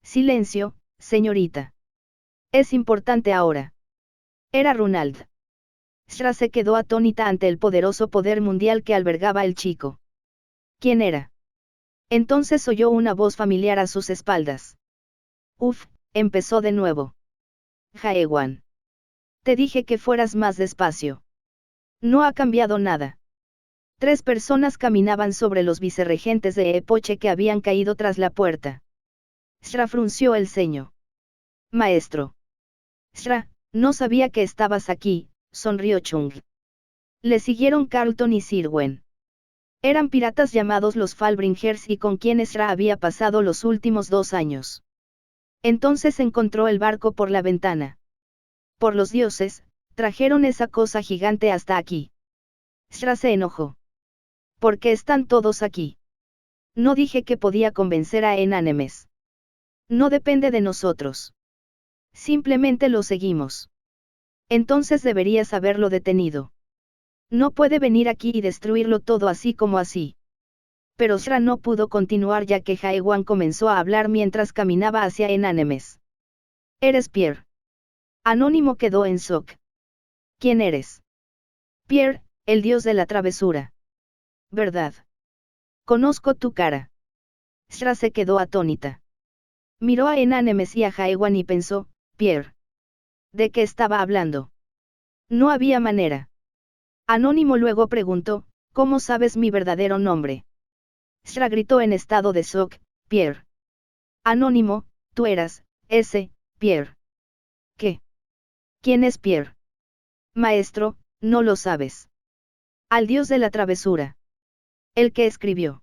Speaker 1: Silencio, señorita. Es importante ahora. Era Runald. Shra se quedó atónita ante el poderoso poder mundial que albergaba el chico. ¿Quién era? Entonces oyó una voz familiar a sus espaldas. Uf, empezó de nuevo. Jaewan. Te dije que fueras más despacio. No ha cambiado nada. 3 personas caminaban sobre los vicerregentes de Epoche que habían caído tras la puerta. Shra frunció el ceño. Maestro. Shra, no sabía que estabas aquí, sonrió Chung. Le siguieron Carlton y Sirwen. Eran piratas llamados los Falbringers y con quienes Shra había pasado los últimos 2 años. Entonces encontró el barco por la ventana. Por los dioses, trajeron esa cosa gigante hasta aquí. Shra se enojó. ¿Por qué están todos aquí? No dije que podía convencer a Enanemes. No depende de nosotros. Simplemente lo seguimos. Entonces deberías haberlo detenido. No puede venir aquí y destruirlo todo así como así. Pero Shra no pudo continuar ya que Jaewan comenzó a hablar mientras caminaba hacia Enanemes. Eres Pierre. Anónimo quedó en shock. ¿Quién eres? Pierre, el dios de la travesura. ¿Verdad? Conozco tu cara. Shra se quedó atónita. Miró a Enanemes y a Jaewan y pensó, Pierre. ¿De qué estaba hablando? No había manera. Anónimo luego preguntó, ¿cómo sabes mi verdadero nombre? Shra gritó en estado de shock, Pierre. Anónimo, tú eras, ese, Pierre. ¿Qué? ¿Quién es Pierre? Maestro, no lo sabes. Al dios de la travesura. El que escribió.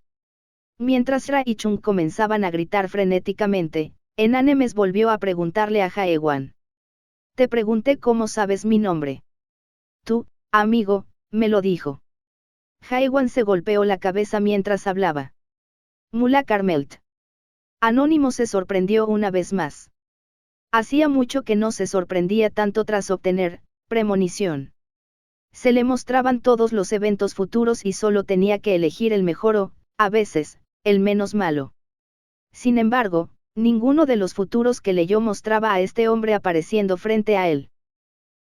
Speaker 1: Mientras Shra y Chung comenzaban a gritar frenéticamente, Enanemes volvió a preguntarle a Jaewan. Te pregunté cómo sabes mi nombre. Tú, amigo, me lo dijo. Jaewan se golpeó la cabeza mientras hablaba. Mullah Carmelt. Anónimo se sorprendió una vez más. Hacía mucho que no se sorprendía tanto tras obtener, premonición. Se le mostraban todos los eventos futuros y solo tenía que elegir el mejor o, a veces, el menos malo. Sin embargo, ninguno de los futuros que leyó mostraba a este hombre apareciendo frente a él.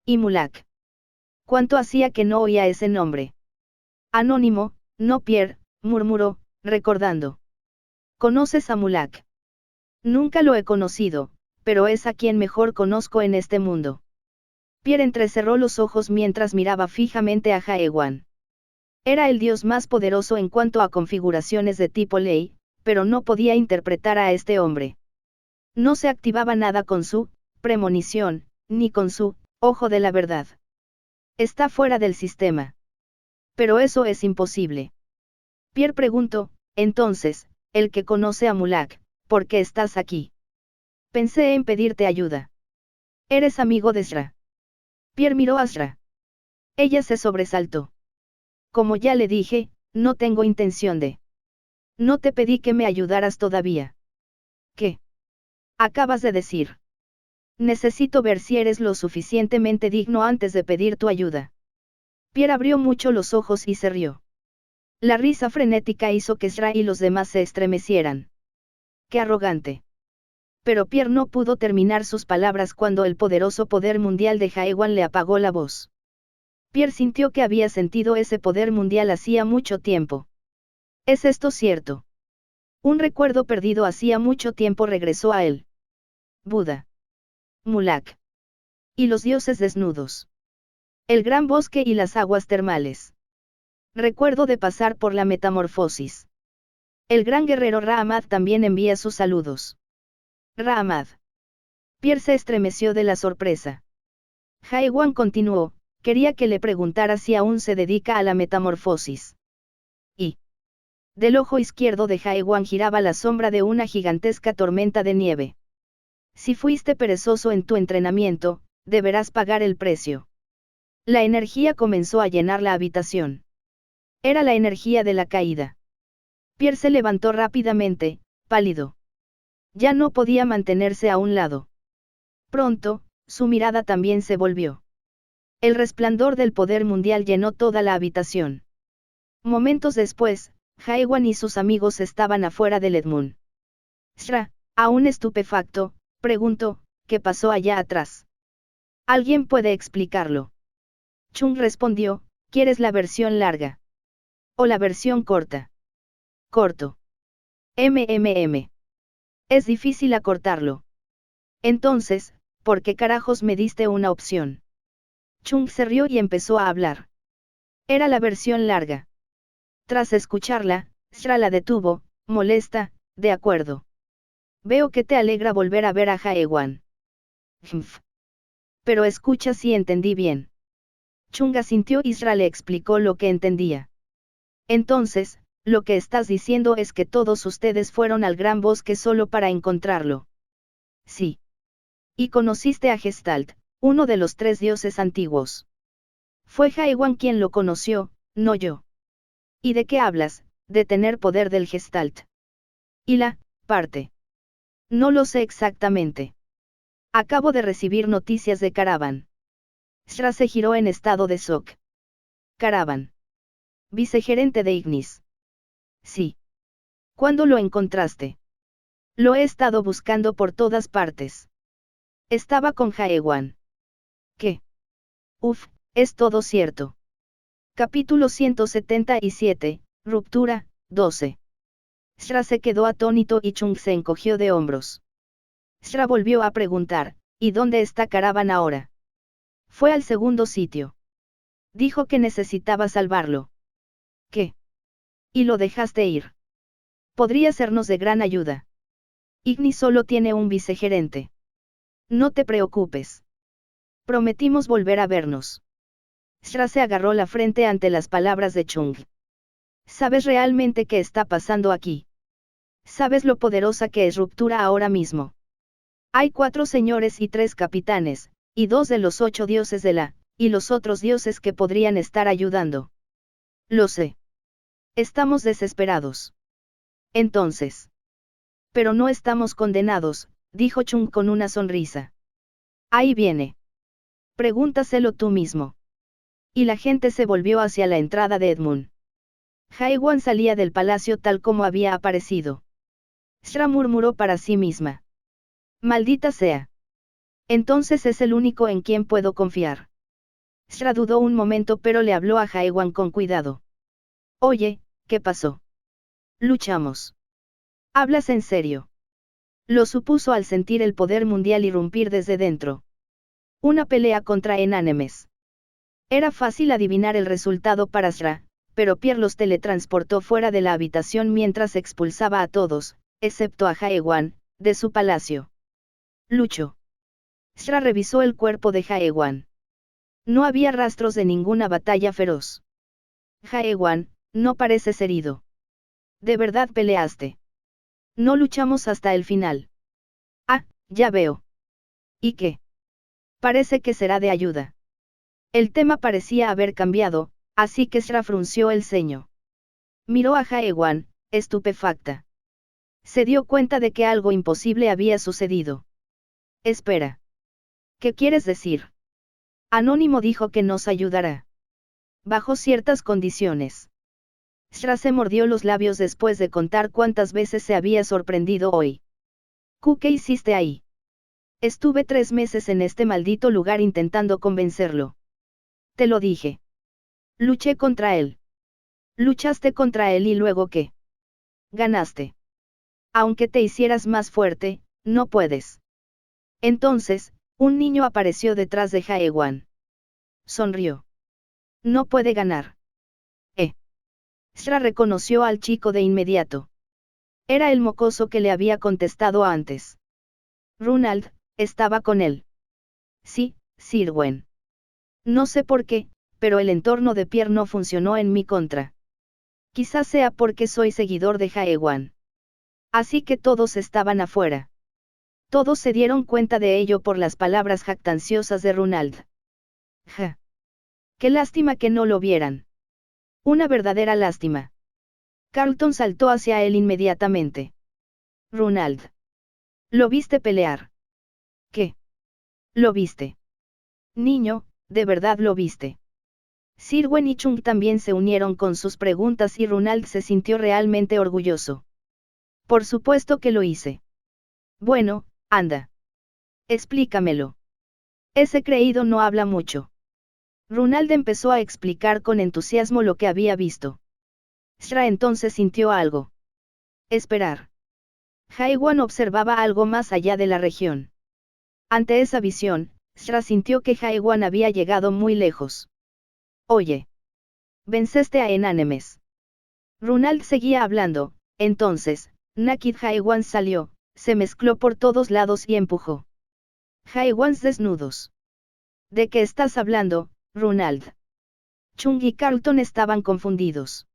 Speaker 1: ¿Y Mulak? ¿Cuánto hacía que no oía ese nombre? Anónimo, no Pierre, murmuró, recordando. ¿Conoces a Mulak? Nunca lo he conocido, pero es a quien mejor conozco en este mundo. Pierre entrecerró los ojos mientras miraba fijamente a Jaewan. Era el dios más poderoso en cuanto a configuraciones de tipo ley, pero no podía interpretar a este hombre. No se activaba nada con su premonición, ni con su ojo de la verdad. Está fuera del sistema. Pero eso es imposible. Pierre preguntó, entonces, el que conoce a Mulak, ¿por qué estás aquí? Pensé en pedirte ayuda. Eres amigo de Shra. Pierre miró a Shra. Ella se sobresaltó. Como ya le dije, no tengo intención de. No te pedí que me ayudaras todavía. ¿Qué? Acabas de decir. Necesito ver si eres lo suficientemente digno antes de pedir tu ayuda. Pierre abrió mucho los ojos y se rió. La risa frenética hizo que Shra y los demás se estremecieran. ¡Qué arrogante! Pero Pierre no pudo terminar sus palabras cuando el poderoso poder mundial de Jaewan le apagó la voz. Pierre sintió que había sentido ese poder mundial hacía mucho tiempo. ¿Es esto cierto? Un recuerdo perdido hacía mucho tiempo regresó a él. Buda. Mulak. Y los dioses desnudos. El gran bosque y las aguas termales. Recuerdo de pasar por la metamorfosis. El gran guerrero Ra-Amad también envía sus saludos. Ra-Amad. Pierre se estremeció de la sorpresa. Jaewan continuó, quería que le preguntara si aún se dedica a la metamorfosis. Y del ojo izquierdo de Jaewan giraba la sombra de una gigantesca tormenta de nieve. Si fuiste perezoso en tu entrenamiento, deberás pagar el precio. La energía comenzó a llenar la habitación. Era la energía de la caída. Pierre se levantó rápidamente, pálido. Ya no podía mantenerse a un lado. Pronto, su mirada también se volvió. El resplandor del poder mundial llenó toda la habitación. Momentos después, Jaewan y sus amigos estaban afuera del Edmund. Shra, aún estupefacto, preguntó, ¿qué pasó allá atrás? ¿Alguien puede explicarlo? Chung respondió, ¿quieres la versión larga? ¿O la versión corta? Corto. MMM. Es difícil acortarlo. Entonces, ¿por qué carajos me diste una opción? Chung se rió y empezó a hablar. Era la versión larga. Tras escucharla, Shra la detuvo, molesta, de acuerdo. Veo que te alegra volver a ver a Jaewan. Pero escucha si entendí bien. Chung asintió y Shra le explicó lo que entendía. Entonces, lo que estás diciendo es que todos ustedes fueron al gran bosque solo para encontrarlo. Sí. Y conociste a Gestalt, uno de los 3 dioses antiguos. Fue Jaewan quien lo conoció, no yo. ¿Y de qué hablas, de tener poder del Gestalt? Y la parte. No lo sé exactamente. Acabo de recibir noticias de Caravan. Shra se giró en estado de shock. Caravan. Vicegerente de Ignis. Sí. ¿Cuándo lo encontraste? Lo he estado buscando por todas partes. Estaba con Jaewan. ¿Qué? Uf, es todo cierto. Capítulo 177, Ruptura, 12. Shra se quedó atónito y Chung se encogió de hombros. Shra volvió a preguntar, ¿y dónde está Caravan ahora? Fue al segundo sitio. Dijo que necesitaba salvarlo. ¿Qué? Y lo dejaste ir. Podría sernos de gran ayuda. Ignis solo tiene un vicegerente. No te preocupes. Prometimos volver a vernos. Shra se agarró la frente ante las palabras de Chung. ¿Sabes realmente qué está pasando aquí? ¿Sabes lo poderosa que es Ruptura ahora mismo? Hay 4 señores y 3 capitanes, y 2 de los 8 dioses de y los otros dioses que podrían estar ayudando. Lo sé. Estamos desesperados. Entonces. Pero no estamos condenados, dijo Chung con una sonrisa. Ahí viene. Pregúntaselo tú mismo. Y la gente se volvió hacia la entrada de Edmund. Jaewan salía del palacio tal como había aparecido. Shra murmuró para sí misma. Maldita sea. Entonces es el único en quien puedo confiar. Shra dudó un momento pero le habló a Jaewan con cuidado. Oye, ¿qué pasó? Luchamos. ¿Hablas en serio? Lo supuso al sentir el poder mundial irrumpir desde dentro. Una pelea contra enanemes. Era fácil adivinar el resultado para Shra, pero Pierre los teletransportó fuera de la habitación mientras expulsaba a todos, excepto a Jaewan, de su palacio. Lucho. Shra revisó el cuerpo de Jaewan. No había rastros de ninguna batalla feroz. Jaewan, no pareces herido. ¿De verdad peleaste? No luchamos hasta el final. Ah, ya veo. ¿Y qué? Parece que será de ayuda. El tema parecía haber cambiado, así que Shra frunció el ceño. Miró a Jaewan, estupefacta. Se dio cuenta de que algo imposible había sucedido. Espera. ¿Qué quieres decir? Anónimo dijo que nos ayudará. Bajo ciertas condiciones. Shra se mordió los labios después de contar cuántas veces se había sorprendido hoy. ¿Qué hiciste ahí? Estuve 3 meses en este maldito lugar intentando convencerlo. Te lo dije. Luché contra él. Luchaste contra él y luego ¿qué? Ganaste. Aunque te hicieras más fuerte, no puedes. Entonces, un niño apareció detrás de Jaewan. Sonrió. No puede ganar. Shra reconoció al chico de inmediato. Era el mocoso que le había contestado antes. Runald, estaba con él. Sí, Sirwen. No sé por qué, pero el entorno de Pierre no funcionó en mi contra. Quizás sea porque soy seguidor de Jaewan. Así que todos estaban afuera. Todos se dieron cuenta de ello por las palabras jactanciosas de Runald. Ja. Qué lástima que no lo vieran. Una verdadera lástima. Carlton saltó hacia él inmediatamente. Runald. ¿Lo viste pelear? ¿Qué? ¿Lo viste? Niño, ¿de verdad lo viste? Sirwen y Chung también se unieron con sus preguntas y Runald se sintió realmente orgulloso. Por supuesto que lo hice. Bueno, anda. Explícamelo. Ese creído no habla mucho. Runald empezó a explicar con entusiasmo lo que había visto. Shra entonces sintió algo. Esperar. Jaewan observaba algo más allá de la región. Ante esa visión, Shra sintió que Jaewan había llegado muy lejos. Oye. Venceste a Enanemes. Runald seguía hablando, entonces, Nakid Jaewan salió, se mezcló por todos lados y empujó. Jaewans desnudos. ¿De qué estás hablando, Runald? Chung y Carlton estaban confundidos.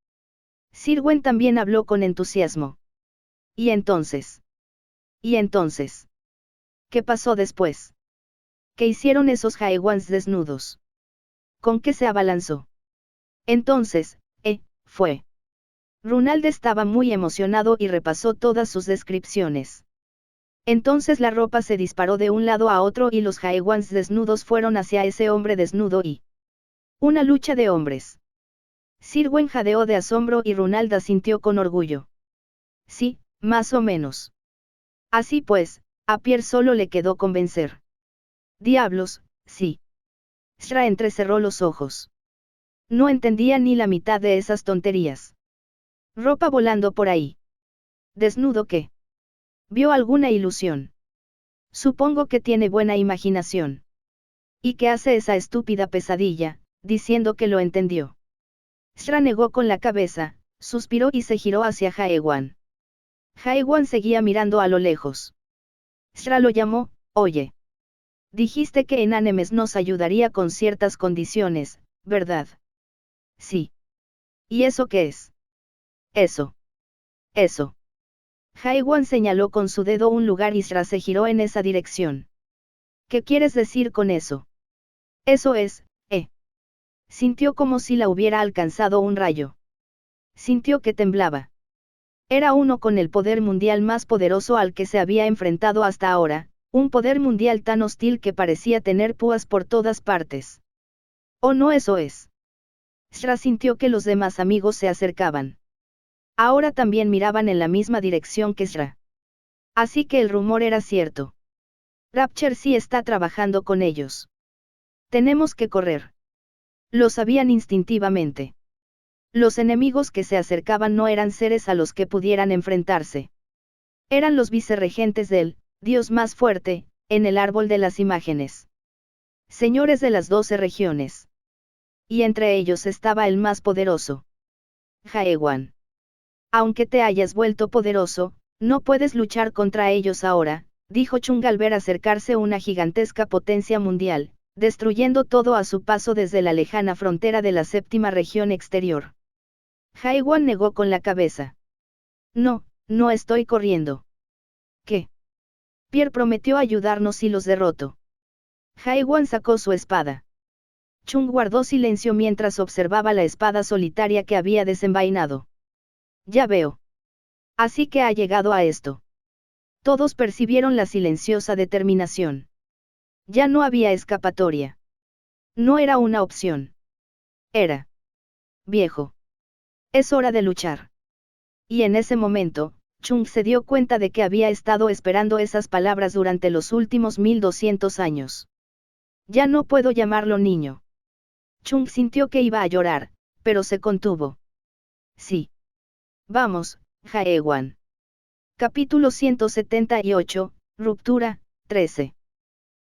Speaker 1: Sirwen también habló con entusiasmo. ¿Y entonces? ¿Y entonces? ¿Qué pasó después? ¿Qué hicieron esos Jaewans desnudos? ¿Con qué se abalanzó? Entonces, fue. Runald estaba muy emocionado y repasó todas sus descripciones. Entonces la ropa se disparó de un lado a otro y los Jaewans desnudos fueron hacia ese hombre desnudo y... Una lucha de hombres. Sirwen jadeó de asombro y Runald asintió con orgullo. Sí, más o menos. Así pues, a Pierre solo le quedó convencer. Diablos, sí. Shra entrecerró los ojos. No entendía ni la mitad de esas tonterías. Ropa volando por ahí. ¿Desnudo qué? ¿Vio alguna ilusión? Supongo que tiene buena imaginación. ¿Y qué hace esa estúpida pesadilla, diciendo que lo entendió? Shra negó con la cabeza, suspiró y se giró hacia Jaewan. Jaewan seguía mirando a lo lejos. Shra lo llamó, oye. Dijiste que Enanemes nos ayudaría con ciertas condiciones, ¿verdad? Sí. ¿Y eso qué es? Eso. Eso. Jaewan señaló con su dedo un lugar y Shra se giró en esa dirección. ¿Qué quieres decir con eso? Eso es, Sintió como si la hubiera alcanzado un rayo. Sintió que temblaba. Era uno con el poder mundial más poderoso al que se había enfrentado hasta ahora, un poder mundial tan hostil que parecía tener púas por todas partes. ¿O no eso es? Shra sintió que los demás amigos se acercaban. Ahora también miraban en la misma dirección que Shra. Así que el rumor era cierto. Rapture sí está trabajando con ellos. Tenemos que correr. Lo sabían instintivamente. Los enemigos que se acercaban no eran seres a los que pudieran enfrentarse. Eran los vicerregentes del Dios más fuerte, en el árbol de las imágenes. Señores de las 12 regiones. Y entre ellos estaba el más poderoso. Jaewan. Aunque te hayas vuelto poderoso, no puedes luchar contra ellos ahora, dijo Chung al ver acercarse una gigantesca potencia mundial, destruyendo todo a su paso desde la lejana frontera de la séptima región exterior. Jaewan negó con la cabeza. No, no estoy corriendo. ¿Qué? Pierre prometió ayudarnos y los derrotó. Jaewan sacó su espada. Chung guardó silencio mientras observaba la espada solitaria que había desenvainado. Ya veo. Así que ha llegado a esto. Todos percibieron la silenciosa determinación. Ya no había escapatoria. No era una opción. Era. Viejo. Es hora de luchar. Y en ese momento, Chung se dio cuenta de que había estado esperando esas palabras durante los últimos 1200 años. Ya no puedo llamarlo niño. Chung sintió que iba a llorar, pero se contuvo. Sí. Vamos, Jaewan. Capítulo 178, Ruptura, 13.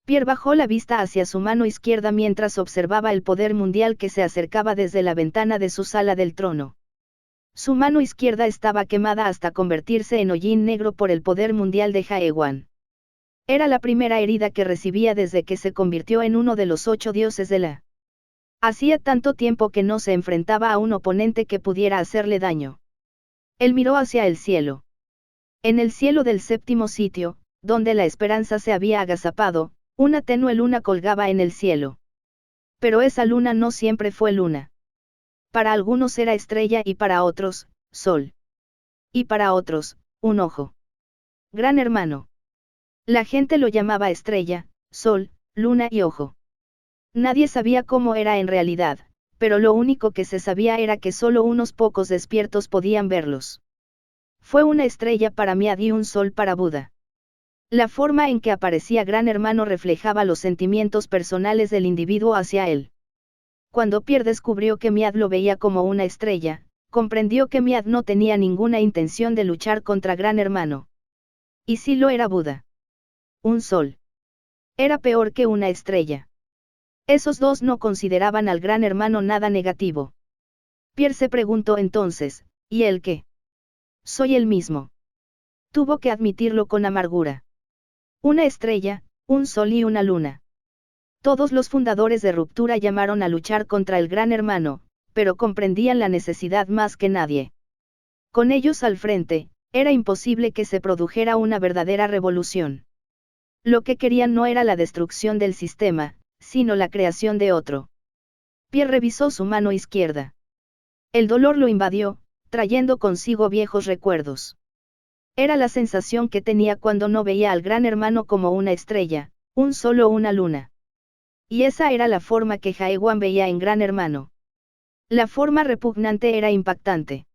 Speaker 1: Pierre bajó la vista hacia su mano izquierda mientras observaba el poder mundial que se acercaba desde la ventana de su sala del trono. Su mano izquierda estaba quemada hasta convertirse en hollín negro por el poder mundial de Jaewan. Era la primera herida que recibía desde que se convirtió en uno de los 8 dioses de la. Hacía tanto tiempo que no se enfrentaba a un oponente que pudiera hacerle daño. Él miró hacia el cielo. En el cielo del séptimo sitio, donde la esperanza se había agazapado, una tenue luna colgaba en el cielo. Pero esa luna no siempre fue luna. Para algunos era estrella y para otros, sol. Y para otros, un ojo. Gran hermano. La gente lo llamaba estrella, sol, luna y ojo. Nadie sabía cómo era en realidad, pero lo único que se sabía era que solo unos pocos despiertos podían verlos. Fue una estrella para Miad y un sol para Buda. La forma en que aparecía Gran Hermano reflejaba los sentimientos personales del individuo hacia él. Cuando Pierre descubrió que Miad lo veía como una estrella, comprendió que Miad no tenía ninguna intención de luchar contra Gran Hermano. Y sí lo era Buda. Un sol. Era peor que una estrella. Esos dos no consideraban al Gran Hermano nada negativo. Pierre se preguntó entonces, ¿y él qué? Soy el mismo. Tuvo que admitirlo con amargura. Una estrella, un sol y una luna. Todos los fundadores de Ruptura llamaron a luchar contra el Gran Hermano, pero comprendían la necesidad más que nadie. Con ellos al frente, era imposible que se produjera una verdadera revolución. Lo que querían no era la destrucción del sistema, sino la creación de otro. Pierre revisó su mano izquierda. El dolor lo invadió, trayendo consigo viejos recuerdos. Era la sensación que tenía cuando no veía al Gran Hermano como una estrella, un sol o una luna. Y esa era la forma que Jaewan veía en Gran Hermano. La forma repugnante era impactante.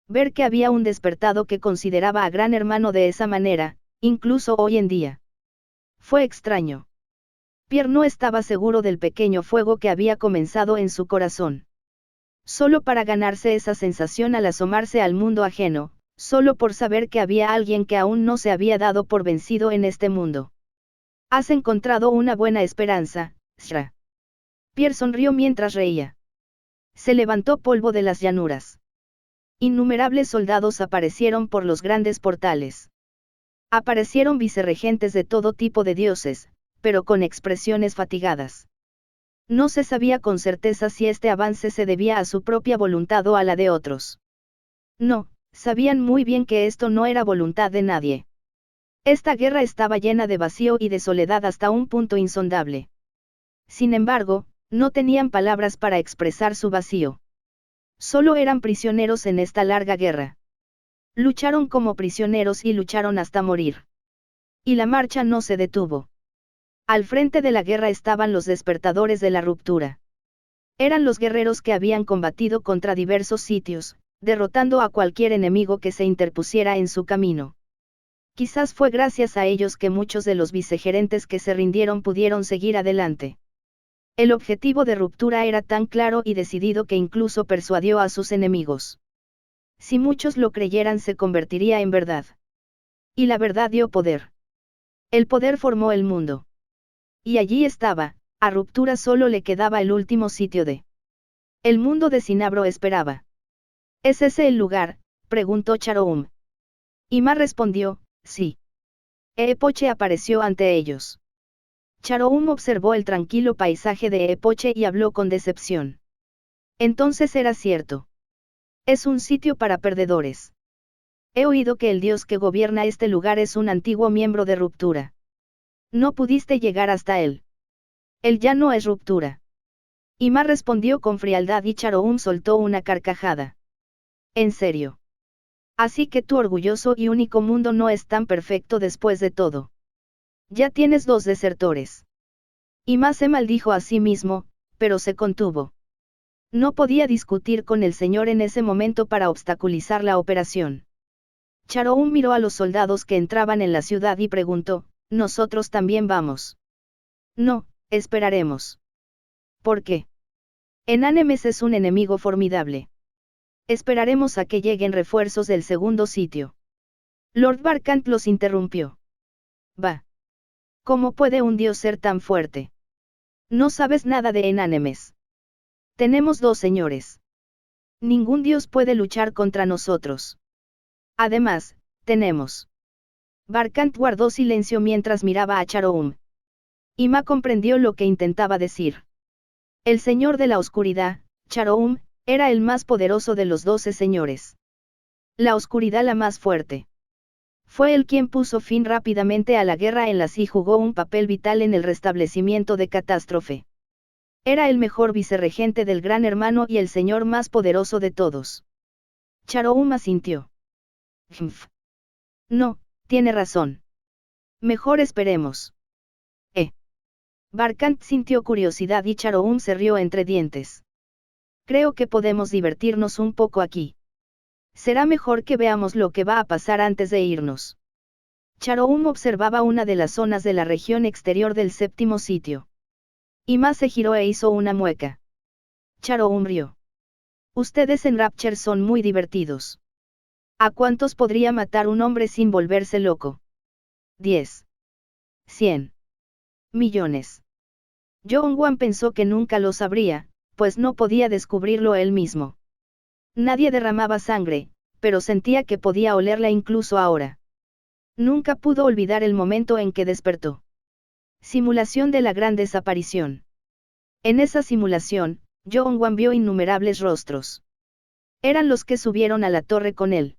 Speaker 1: Ver que había un despertado que consideraba a Gran Hermano de esa manera, incluso hoy en día. Fue extraño. Pierre no estaba seguro del pequeño fuego que había comenzado en su corazón. Solo para ganarse esa sensación al asomarse al mundo ajeno, solo por saber que había alguien que aún no se había dado por vencido en este mundo. Has encontrado una buena esperanza, Shra. Pierre sonrió mientras reía. Se levantó polvo de las llanuras. Innumerables soldados aparecieron por los grandes portales. Aparecieron vicerregentes de todo tipo de dioses, pero con expresiones fatigadas. No se sabía con certeza si este avance se debía a su propia voluntad o a la de otros. No, sabían muy bien que esto no era voluntad de nadie. Esta guerra estaba llena de vacío y de soledad hasta un punto insondable. Sin embargo, no tenían palabras para expresar su vacío. Solo eran prisioneros en esta larga guerra. Lucharon como prisioneros y lucharon hasta morir. Y la marcha no se detuvo. Al frente de la guerra estaban los despertadores de la ruptura. Eran los guerreros que habían combatido contra diversos sitios, derrotando a cualquier enemigo que se interpusiera en su camino. Quizás fue gracias a ellos que muchos de los vicegerentes que se rindieron pudieron seguir adelante. El objetivo de Ruptura era tan claro y decidido que incluso persuadió a sus enemigos. Si muchos lo creyeran se convertiría en verdad. Y la verdad dio poder. El poder formó el mundo. Y allí estaba, a Ruptura solo le quedaba el último sitio de. El mundo de Cinabro esperaba. ¿Es ese el lugar?, preguntó Charoum. Ima respondió, sí. Epoche apareció ante ellos. Charoum observó el tranquilo paisaje de Epoche y habló con decepción. Entonces era cierto. Es un sitio para perdedores. He oído que el dios que gobierna este lugar es un antiguo miembro de Ruptura. No pudiste llegar hasta él. Él ya no es Ruptura. Ima respondió con frialdad y Charoum soltó una carcajada. ¿En serio? Así que tu orgulloso y único mundo no es tan perfecto después de todo. Ya tienes 2 desertores. Ima se maldijo a sí mismo, pero se contuvo. No podía discutir con el señor en ese momento para obstaculizar la operación. Charoum miró a los soldados que entraban en la ciudad y preguntó, ¿nosotros también vamos? No, esperaremos. ¿Por qué? Enanemes es un enemigo formidable. Esperaremos a que lleguen refuerzos del segundo sitio. Lord Barkant los interrumpió. Va. ¿Cómo puede un dios ser tan fuerte? No sabes nada de enánimes. Tenemos dos señores. Ningún dios puede luchar contra nosotros. Además, tenemos. Barkant guardó silencio mientras miraba a Charoum. Ima comprendió lo que intentaba decir. El señor de la oscuridad, Charoum, era el más poderoso de los 12 señores. La oscuridad la más fuerte. Fue él quien puso fin rápidamente a la guerra en las y jugó un papel vital en el restablecimiento de Catástrofe. Era el mejor vicerregente del Gran Hermano y el señor más poderoso de todos. Charoum asintió. No, tiene razón. Mejor esperemos. Barkant sintió curiosidad y Charoum se rió entre dientes. Creo que podemos divertirnos un poco aquí. Será mejor que veamos lo que va a pasar antes de irnos. Charoum observaba una de las zonas de la región exterior del séptimo sitio. Ima se giró e hizo una mueca. Charoum rió. Ustedes en Rapture son muy divertidos. ¿A cuántos podría matar un hombre sin volverse loco? 10. 100. Millones. Yoongwan pensó que nunca lo sabría, pues no podía descubrirlo él mismo. Nadie derramaba sangre, pero sentía que podía olerla incluso ahora. Nunca pudo olvidar el momento en que despertó. Simulación de la gran desaparición. En esa simulación, Yoongwan vio innumerables rostros. Eran los que subieron a la torre con él.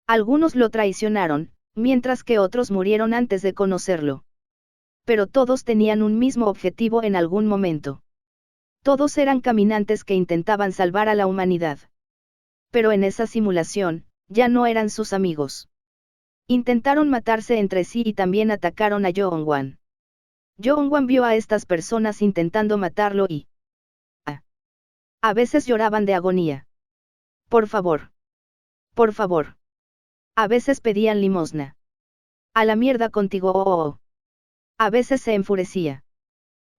Speaker 1: Algunos lo traicionaron, mientras que otros murieron antes de conocerlo. Pero todos tenían un mismo objetivo en algún momento. Todos eran caminantes que intentaban salvar a la humanidad. Pero en esa simulación, ya no eran sus amigos. Intentaron matarse entre sí y también atacaron a Yoongwan. Yoongwan vio a estas personas intentando matarlo y... A veces lloraban de agonía. Por favor. Por favor. A veces pedían limosna. A la mierda contigo, oh. A veces se enfurecía.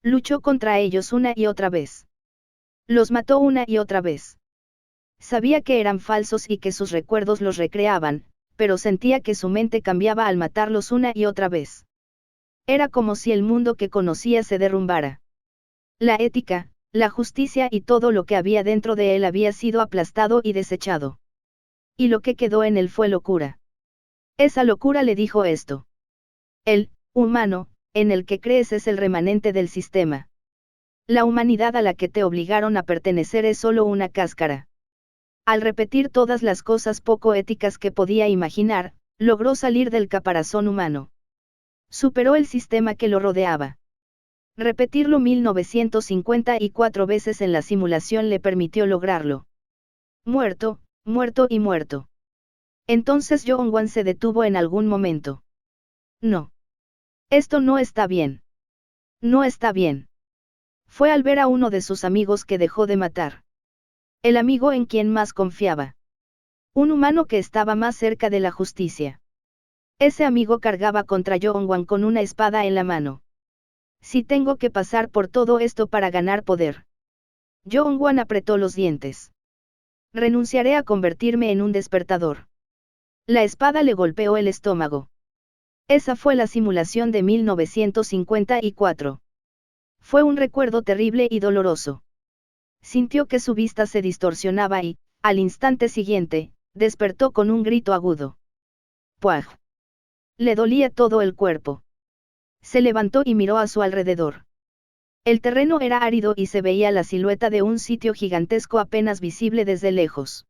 Speaker 1: Luchó contra ellos una y otra vez. Los mató una y otra vez. Sabía que eran falsos y que sus recuerdos los recreaban, pero sentía que su mente cambiaba al matarlos una y otra vez. Era como si el mundo que conocía se derrumbara. La ética, la justicia y todo lo que había dentro de él había sido aplastado y desechado. Y lo que quedó en él fue locura. Esa locura le dijo esto. El humano, en el que crees es el remanente del sistema. La humanidad a la que te obligaron a pertenecer es solo una cáscara. Al repetir todas las cosas poco éticas que podía imaginar, logró salir del caparazón humano. Superó el sistema que lo rodeaba. Repetirlo 1954 veces en la simulación le permitió lograrlo. Muerto, muerto y muerto. Entonces Yoongwan se detuvo en algún momento. No. Esto no está bien. No está bien. Fue al ver a uno de sus amigos que dejó de matar. El amigo en quien más confiaba. Un humano que estaba más cerca de la justicia. Ese amigo cargaba contra Yoongwan con una espada en la mano. Si tengo que pasar por todo esto para ganar poder. Yoongwan apretó los dientes. Renunciaré a convertirme en un despertador. La espada le golpeó el estómago. Esa fue la simulación de 1954. Fue un recuerdo terrible y doloroso. Sintió que su vista se distorsionaba y, al instante siguiente, despertó con un grito agudo. ¡Puaj! Le dolía todo el cuerpo. Se levantó y miró a su alrededor. El terreno era árido y se veía la silueta de un sitio gigantesco apenas visible desde lejos.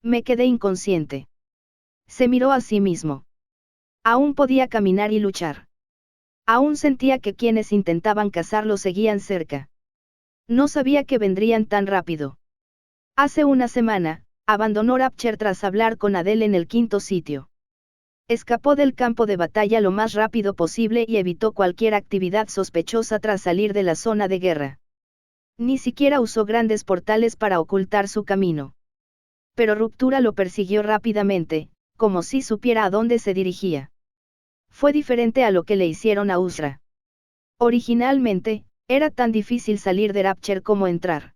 Speaker 1: Me quedé inconsciente. Se miró a sí mismo. Aún podía caminar y luchar. Aún sentía que quienes intentaban cazarlo seguían cerca. No sabía que vendrían tan rápido. Hace una semana, abandonó Rapture tras hablar con Adele en el quinto sitio. Escapó del campo de batalla lo más rápido posible y evitó cualquier actividad sospechosa tras salir de la zona de guerra. Ni siquiera usó grandes portales para ocultar su camino. Pero Ruptura lo persiguió rápidamente, como si supiera a dónde se dirigía. Fue diferente a lo que le hicieron a Usra. Originalmente, era tan difícil salir de Rapture como entrar.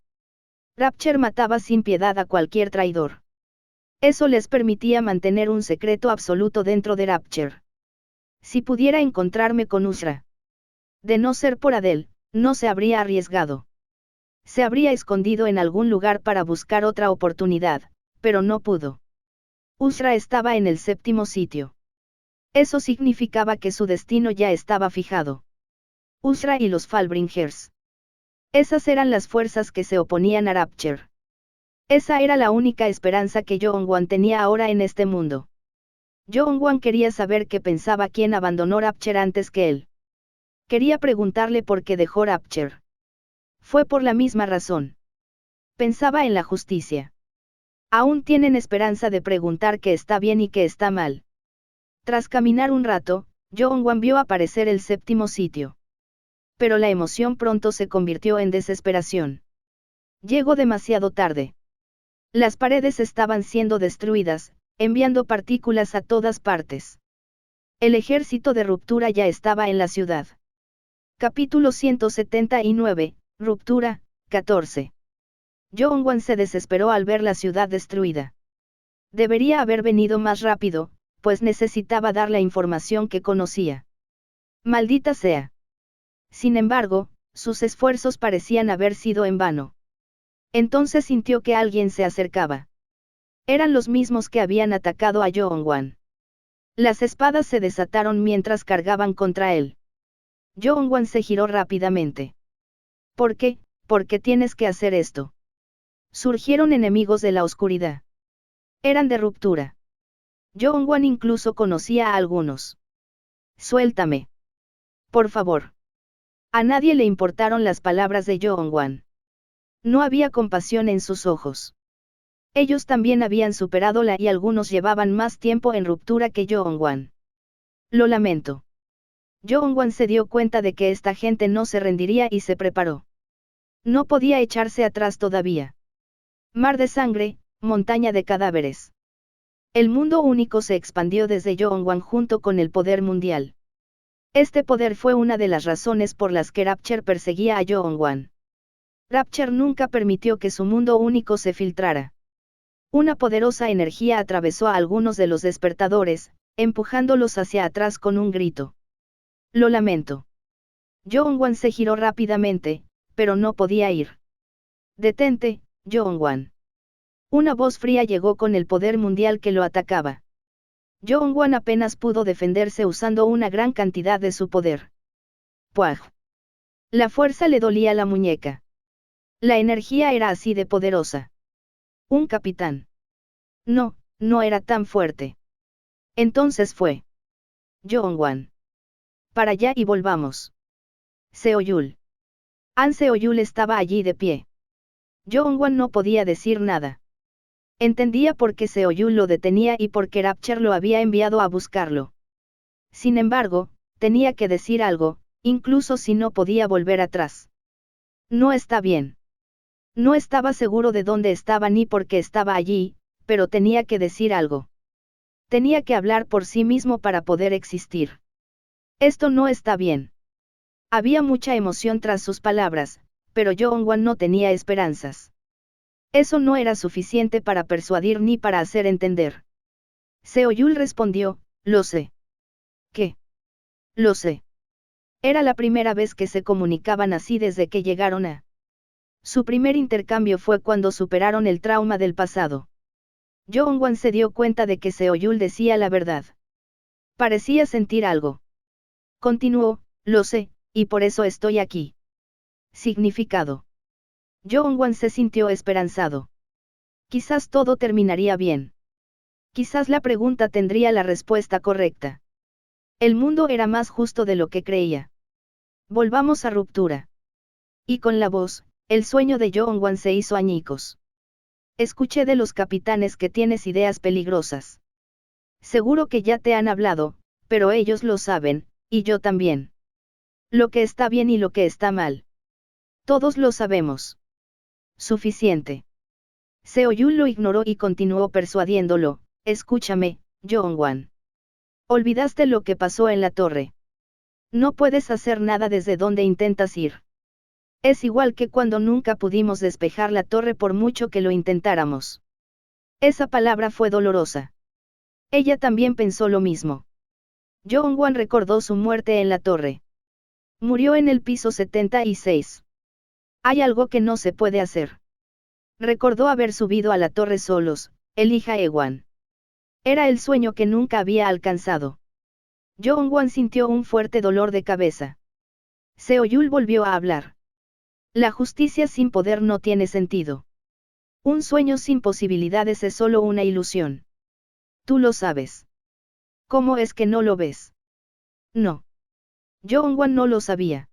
Speaker 1: Rapture mataba sin piedad a cualquier traidor. Eso les permitía mantener un secreto absoluto dentro de Rapture. Si pudiera encontrarme con Uzra. De no ser por Adele, no se habría arriesgado. Se habría escondido en algún lugar para buscar otra oportunidad, pero no pudo. Uzra estaba en el séptimo sitio. Eso significaba que su destino ya estaba fijado. Uzra y los Fallbringers. Esas eran las fuerzas que se oponían a Rapture. Esa era la única esperanza que Jeongwon tenía ahora en este mundo. Jeongwon quería saber qué pensaba quien abandonó Rapture antes que él. Quería preguntarle por qué dejó Rapture. Fue por la misma razón. Pensaba en la justicia. Aún tienen esperanza de preguntar qué está bien y qué está mal. Tras caminar un rato, Jeongwon vio aparecer el séptimo sitio. Pero la emoción pronto se convirtió en desesperación. Llegó demasiado tarde. Las paredes estaban siendo destruidas, enviando partículas a todas partes. El ejército de Ruptura ya estaba en la ciudad. Capítulo 179, Ruptura, 14. Jeongwon se desesperó al ver la ciudad destruida. Debería haber venido más rápido, pues necesitaba dar la información que conocía. Maldita sea. Sin embargo, sus esfuerzos parecían haber sido en vano. Entonces sintió que alguien se acercaba. Eran los mismos que habían atacado a Jeongwon. Las espadas se desataron mientras cargaban contra él. Jeongwon se giró rápidamente. ¿Por qué? ¿Por qué tienes que hacer esto? Surgieron enemigos de la oscuridad. Eran de Ruptura. Jeongwon incluso conocía a algunos. Suéltame. Por favor. A nadie le importaron las palabras de Jeongwon. No había compasión en sus ojos. Ellos también habían superado y algunos llevaban más tiempo en Ruptura que Jeongwon. Lo lamento. Jeongwon se dio cuenta de que esta gente no se rendiría y se preparó. No podía echarse atrás todavía. Mar de sangre, montaña de cadáveres. El mundo único se expandió desde Jeongwon junto con el poder mundial. Este poder fue una de las razones por las que Rapture perseguía a Jeongwon. Rapture nunca permitió que su mundo único se filtrara. Una poderosa energía atravesó a algunos de los despertadores, empujándolos hacia atrás con un grito. Lo lamento. Jeongwon se giró rápidamente, pero no podía ir. Detente, Jeongwon. Una voz fría llegó con el poder mundial que lo atacaba. Jeongwon apenas pudo defenderse usando una gran cantidad de su poder. ¡Puaj! La fuerza le dolía la muñeca. La energía era así de poderosa. Un capitán. No, no era tan fuerte. Entonces fue. Jeongwon. Para allá y volvamos. Seoyul. An Seoyul estaba allí de pie. Jeongwon no podía decir nada. Entendía por qué Seoyul lo detenía y por qué Rapture lo había enviado a buscarlo. Sin embargo, tenía que decir algo, incluso si no podía volver atrás. No está bien. No estaba seguro de dónde estaba ni por qué estaba allí, pero tenía que decir algo. Tenía que hablar por sí mismo para poder existir. Esto no está bien. Había mucha emoción tras sus palabras, pero Jeongwon no tenía esperanzas. Eso no era suficiente para persuadir ni para hacer entender. Seoyul respondió, lo sé. ¿Qué? Lo sé. Era la primera vez que se comunicaban así desde que llegaron a. Su primer intercambio fue cuando superaron el trauma del pasado. Jeongwon se dio cuenta de que Seoyul decía la verdad. Parecía sentir algo. Continuó, lo sé, y por eso estoy aquí. Significado. Jeongwon se sintió esperanzado. Quizás todo terminaría bien. Quizás la pregunta tendría la respuesta correcta. El mundo era más justo de lo que creía. Volvamos a Ruptura. Y con la voz, el sueño de Jeongwon se hizo añicos. Escuché de los capitanes que tienes ideas peligrosas. Seguro que ya te han hablado, pero ellos lo saben, y yo también. Lo que está bien y lo que está mal. Todos lo sabemos. Suficiente. Seoyul lo ignoró y continuó persuadiéndolo, escúchame, Jeongwon. Olvidaste lo que pasó en la torre. No puedes hacer nada desde donde intentas ir. Es igual que cuando nunca pudimos despejar la torre por mucho que lo intentáramos. Esa palabra fue dolorosa. Ella también pensó lo mismo. Jeongwon recordó su muerte en la torre. Murió en el piso 76. Hay algo que no se puede hacer. Recordó haber subido a la torre solos, él y Jae-won. Era el sueño que nunca había alcanzado. Jeongwon sintió un fuerte dolor de cabeza. Seo-yul volvió a hablar. La justicia sin poder no tiene sentido. Un sueño sin posibilidades es solo una ilusión. Tú lo sabes. ¿Cómo es que no lo ves? No. Jeongwon no lo sabía.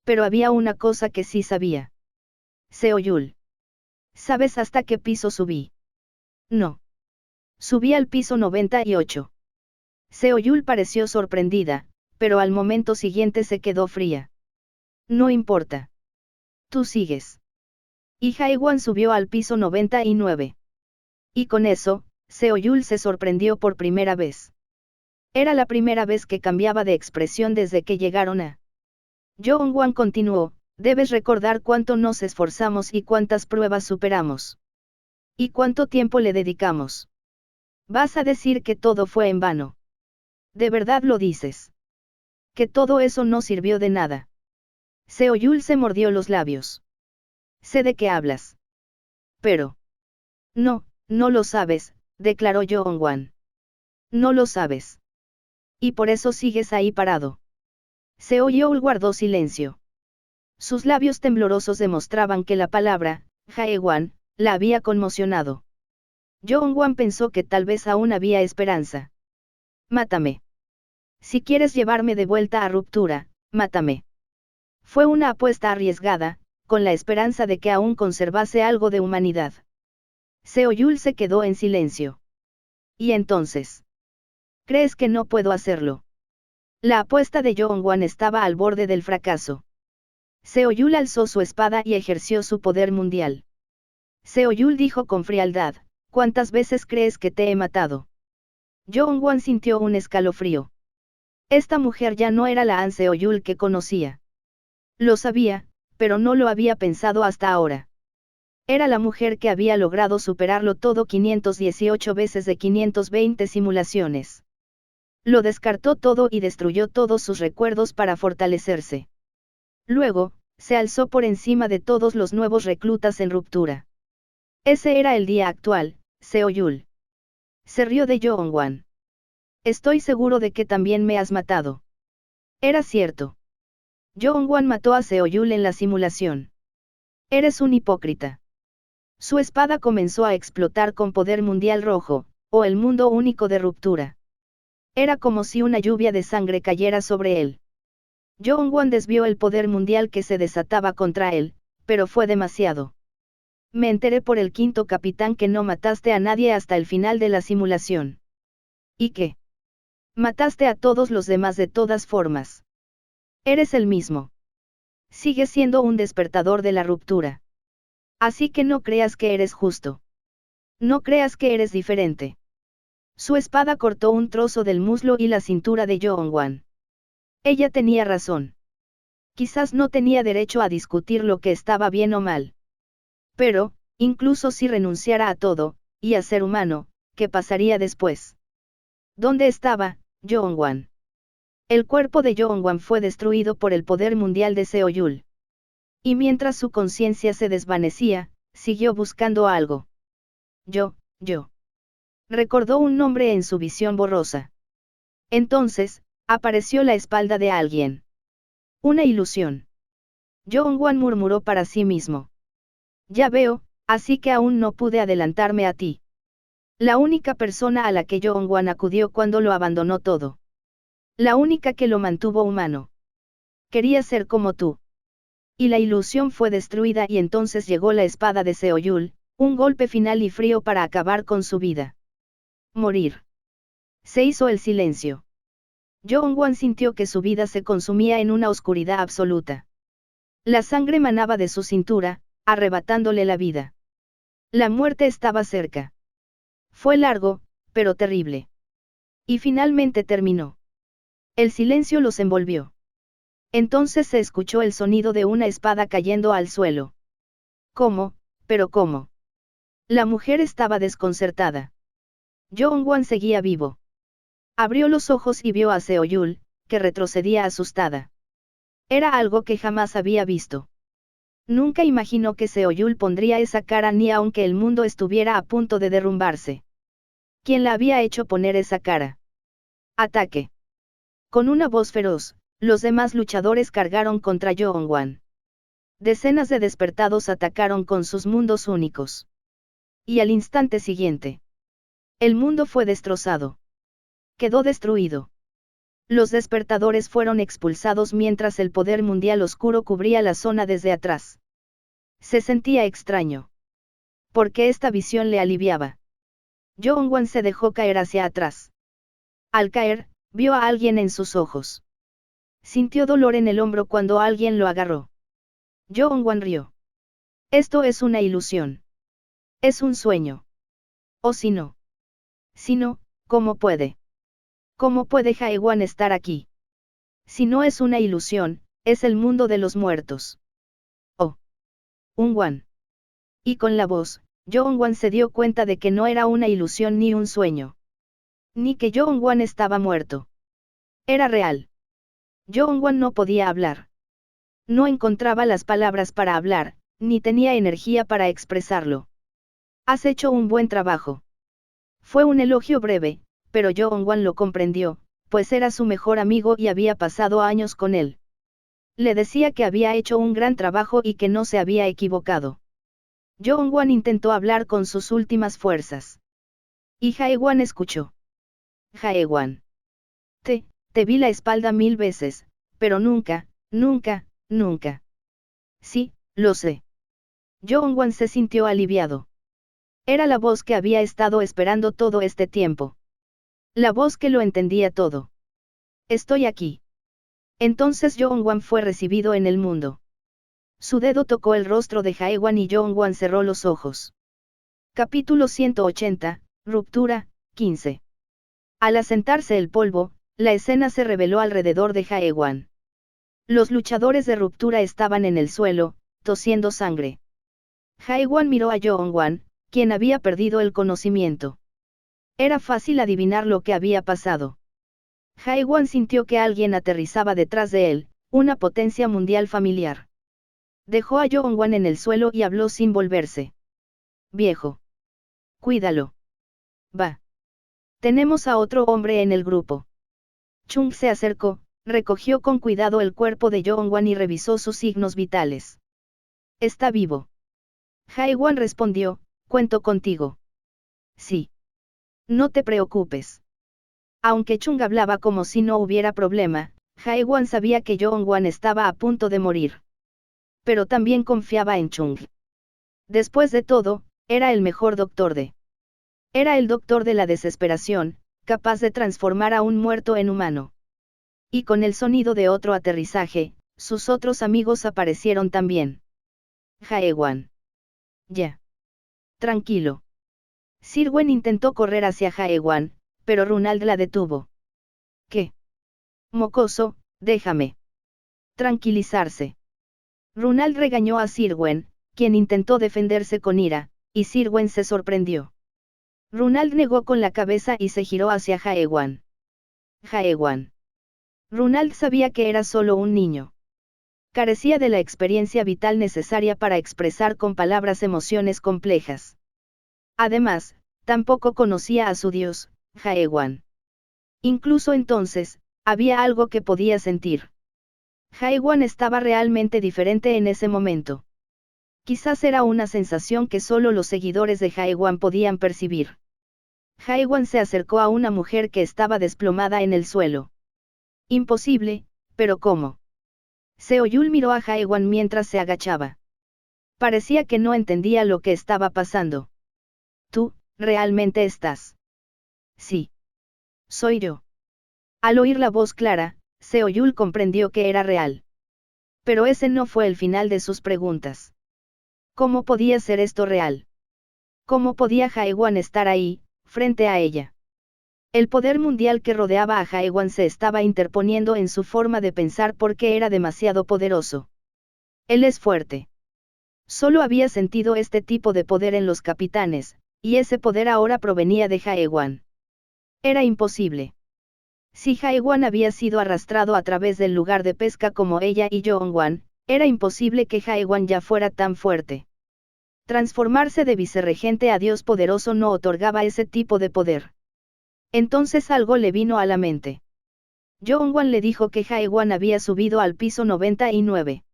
Speaker 1: Pero había una cosa que sí sabía. Seo-yul. ¿Sabes hasta qué piso subí? No. Subí al piso 98. Seo-yul pareció sorprendida, pero al momento siguiente se quedó fría. No importa. Tú sigues. Y Jae-won subió al piso 99. Y con eso, Seo-yul se sorprendió por primera vez. Era la primera vez que cambiaba de expresión desde que llegaron a. Jeongwon continuó, debes recordar cuánto nos esforzamos y cuántas pruebas superamos. Y cuánto tiempo le dedicamos. ¿Vas a decir que todo fue en vano? ¿De verdad lo dices? Que todo eso no sirvió de nada. Seo-yul se mordió los labios. Sé de qué hablas. Pero. No, no lo sabes, declaró Jeongwon. No lo sabes. Y por eso sigues ahí parado. Seo-yul guardó silencio. Sus labios temblorosos demostraban que la palabra, Jae-won, la había conmocionado. Jeongwon pensó que tal vez aún había esperanza. Mátame. Si quieres llevarme de vuelta a Ruptura, mátame. Fue una apuesta arriesgada, con la esperanza de que aún conservase algo de humanidad. Seo-yul se quedó en silencio. ¿Y entonces? ¿Crees que no puedo hacerlo? La apuesta de Jeongwon estaba al borde del fracaso. Seo-yul alzó su espada y ejerció su poder mundial. Seo-yul dijo con frialdad, ¿cuántas veces crees que te he matado? Jeongwon sintió un escalofrío. Esta mujer ya no era la An Seo-yul que conocía. Lo sabía, pero no lo había pensado hasta ahora. Era la mujer que había logrado superarlo todo 518 veces de 520 simulaciones. Lo descartó todo y destruyó todos sus recuerdos para fortalecerse. Luego, se alzó por encima de todos los nuevos reclutas en Ruptura. Ese era el día actual, Seo-yul. Se rió de Jeongwon. Estoy seguro de que también me has matado. Era cierto. Jeongwon mató a Seo-yul en la simulación. Eres un hipócrita. Su espada comenzó a explotar con poder mundial rojo, o el mundo único de Ruptura. Era como si una lluvia de sangre cayera sobre él. Jeongwon desvió el poder mundial que se desataba contra él, pero fue demasiado. Me enteré por el quinto capitán que no mataste a nadie hasta el final de la simulación. ¿Y qué? Mataste a todos los demás de todas formas. Eres el mismo. Sigues siendo un despertador de la Ruptura. Así que no creas que eres justo. No creas que eres diferente. Su espada cortó un trozo del muslo y la cintura de Jeongwon. Ella tenía razón. Quizás no tenía derecho a discutir lo que estaba bien o mal. Pero, incluso si renunciara a todo, y a ser humano, ¿qué pasaría después? ¿Dónde estaba, Jeongwon? El cuerpo de Jeongwon fue destruido por el poder mundial de Seo-yul. Y mientras su conciencia se desvanecía, siguió buscando algo. Yo. Recordó un nombre en su visión borrosa. Entonces, apareció la espalda de alguien. Una ilusión. Jeongwon murmuró para sí mismo. Ya veo, así que aún no pude adelantarme a ti. La única persona a la que Jeongwon acudió cuando lo abandonó todo. La única que lo mantuvo humano. Quería ser como tú. Y la ilusión fue destruida y entonces llegó la espada de Seo-yul, un golpe final y frío para acabar con su vida. Morir. Se hizo el silencio. Jeongwon sintió que su vida se consumía en una oscuridad absoluta. La sangre manaba de su cintura, arrebatándole la vida. La muerte estaba cerca. Fue largo, pero terrible. Y finalmente terminó. El silencio los envolvió. Entonces se escuchó el sonido de una espada cayendo al suelo. ¿Cómo? ¿Pero cómo? La mujer estaba desconcertada. Jeongwon seguía vivo. Abrió los ojos y vio a Seoyul, que retrocedía asustada. Era algo que jamás había visto. Nunca imaginó que Seoyul pondría esa cara ni aunque el mundo estuviera a punto de derrumbarse. ¿Quién la había hecho poner esa cara? ¡Ataque! Con una voz feroz, los demás luchadores cargaron contra Jeongwon. Decenas de despertados atacaron con sus mundos únicos. Y al instante siguiente, el mundo fue destrozado. Quedó destruido. Los despertadores fueron expulsados mientras el poder mundial oscuro cubría la zona desde atrás. Se sentía extraño. Porque esta visión le aliviaba. Jeongwon se dejó caer hacia atrás. Al caer, vio a alguien en sus ojos. Sintió dolor en el hombro cuando alguien lo agarró. Jeongwon rió. Esto es una ilusión. Es un sueño. ¿O si no? Si no, ¿cómo puede? ¿Cómo puede Jaewon estar aquí? Si no es una ilusión, es el mundo de los muertos. Oh. Ungwan. Y con la voz, Jeongwon se dio cuenta de que no era una ilusión ni un sueño. Ni que Jeongwon estaba muerto. Era real. Jeongwon no podía hablar. No encontraba las palabras para hablar, ni tenía energía para expresarlo. Has hecho un buen trabajo. Fue un elogio breve, pero Jeongwon lo comprendió, pues era su mejor amigo y había pasado años con él. Le decía que había hecho un gran trabajo y que no se había equivocado. Jeongwon intentó hablar con sus últimas fuerzas. Y Jaewon escuchó. Jaewon. Te vi la espalda 1000 veces, pero nunca, nunca, nunca. Sí, lo sé. Jeongwon se sintió aliviado. Era la voz que había estado esperando todo este tiempo. La voz que lo entendía todo. Estoy aquí. Entonces Jeongwon fue recibido en el mundo. Su dedo tocó el rostro de Jaewon y Jeongwon cerró los ojos. Capítulo 180, Ruptura, 15. Al asentarse el polvo, la escena se reveló alrededor de Jaewon. Los luchadores de ruptura estaban en el suelo, tosiendo sangre. Jaewon miró a Jeongwon, quien había perdido el conocimiento. Era fácil adivinar lo que había pasado. Jaewon sintió que alguien aterrizaba detrás de él, una potencia mundial familiar. Dejó a Jeongwon en el suelo y habló sin volverse. Viejo. Cuídalo. Va. Tenemos a otro hombre en el grupo. Chung se acercó, recogió con cuidado el cuerpo de Jeongwon y revisó sus signos vitales. Está vivo. Jaewon respondió, cuento contigo. Sí. No te preocupes. Aunque Chung hablaba como si no hubiera problema, Jaewon sabía que Jeongwon estaba a punto de morir. Pero también confiaba en Chung. Después de todo, era el mejor doctor de. Era el doctor de la desesperación, capaz de transformar a un muerto en humano. Y con el sonido de otro aterrizaje, sus otros amigos aparecieron también. Jaewon. Ya. Tranquilo. Sirwen intentó correr hacia Jaewon, pero Ronald la detuvo. ¿Qué? Mocoso, déjame. Tranquilizarse. Ronald regañó a Sirwen, quien intentó defenderse con ira, y Sirwen se sorprendió. Ronald negó con la cabeza y se giró hacia Jaewon. Jaewon. Ronald sabía que era solo un niño. Carecía de la experiencia vital necesaria para expresar con palabras emociones complejas. Además, tampoco conocía a su dios, Jaewon. Incluso entonces, había algo que podía sentir. Jaewon estaba realmente diferente en ese momento. Quizás era una sensación que solo los seguidores de Jaewon podían percibir. Jaewon se acercó a una mujer que estaba desplomada en el suelo. Imposible, pero ¿cómo? Seoyul miró a Jaewon mientras se agachaba. Parecía que no entendía lo que estaba pasando. ¿Tú, realmente estás? Sí. Soy yo. Al oír la voz clara, Seoyul comprendió que era real. Pero ese no fue el final de sus preguntas. ¿Cómo podía ser esto real? ¿Cómo podía Jaewon estar ahí, frente a ella? El poder mundial que rodeaba a Jaewon se estaba interponiendo en su forma de pensar porque era demasiado poderoso. Él es fuerte. Solo había sentido este tipo de poder en los capitanes, y ese poder ahora provenía de Jaewan. Era imposible. Si Jaewan había sido arrastrado a través del lugar de pesca como ella y Jongwan, era imposible que Jaewan ya fuera tan fuerte. Transformarse de vicerregente a Dios poderoso no otorgaba ese tipo de poder. Entonces algo le vino a la mente. Jongwan le dijo que Jaewan había subido al piso 99.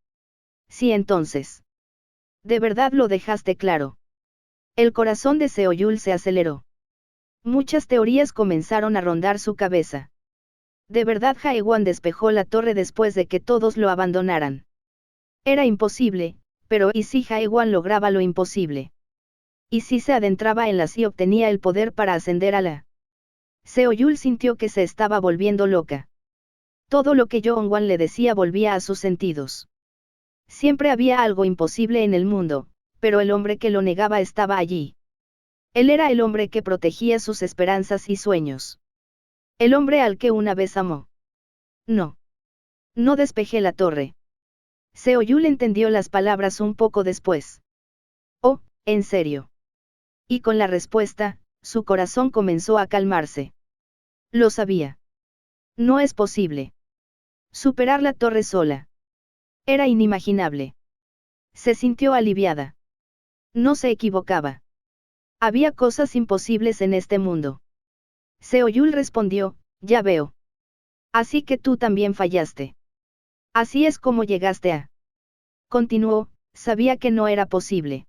Speaker 1: Sí, entonces. ¿De verdad lo dejaste claro? El corazón de Seoyul se aceleró. Muchas teorías comenzaron a rondar su cabeza. ¿De verdad Jaewan despejó la torre después de que todos lo abandonaran? Era imposible, pero ¿y si Jaewan lograba lo imposible? ¿Y si se adentraba en la y obtenía el poder para ascender a la? Seoyul sintió que se estaba volviendo loca. Todo lo que Jongwan le decía volvía a sus sentidos. Siempre había algo imposible en el mundo, pero el hombre que lo negaba estaba allí. Él era el hombre que protegía sus esperanzas y sueños. El hombre al que una vez amó. No. No despejé la torre. Seoyul entendió las palabras un poco después. Oh, ¿en serio? Y con la respuesta, su corazón comenzó a calmarse. Lo sabía. No es posible. Superar la torre sola. Era inimaginable. Se sintió aliviada. No se equivocaba. Había cosas imposibles en este mundo. Seoyul respondió, ya veo. Así que tú también fallaste. Así es como llegaste a. Continuó, sabía que no era posible.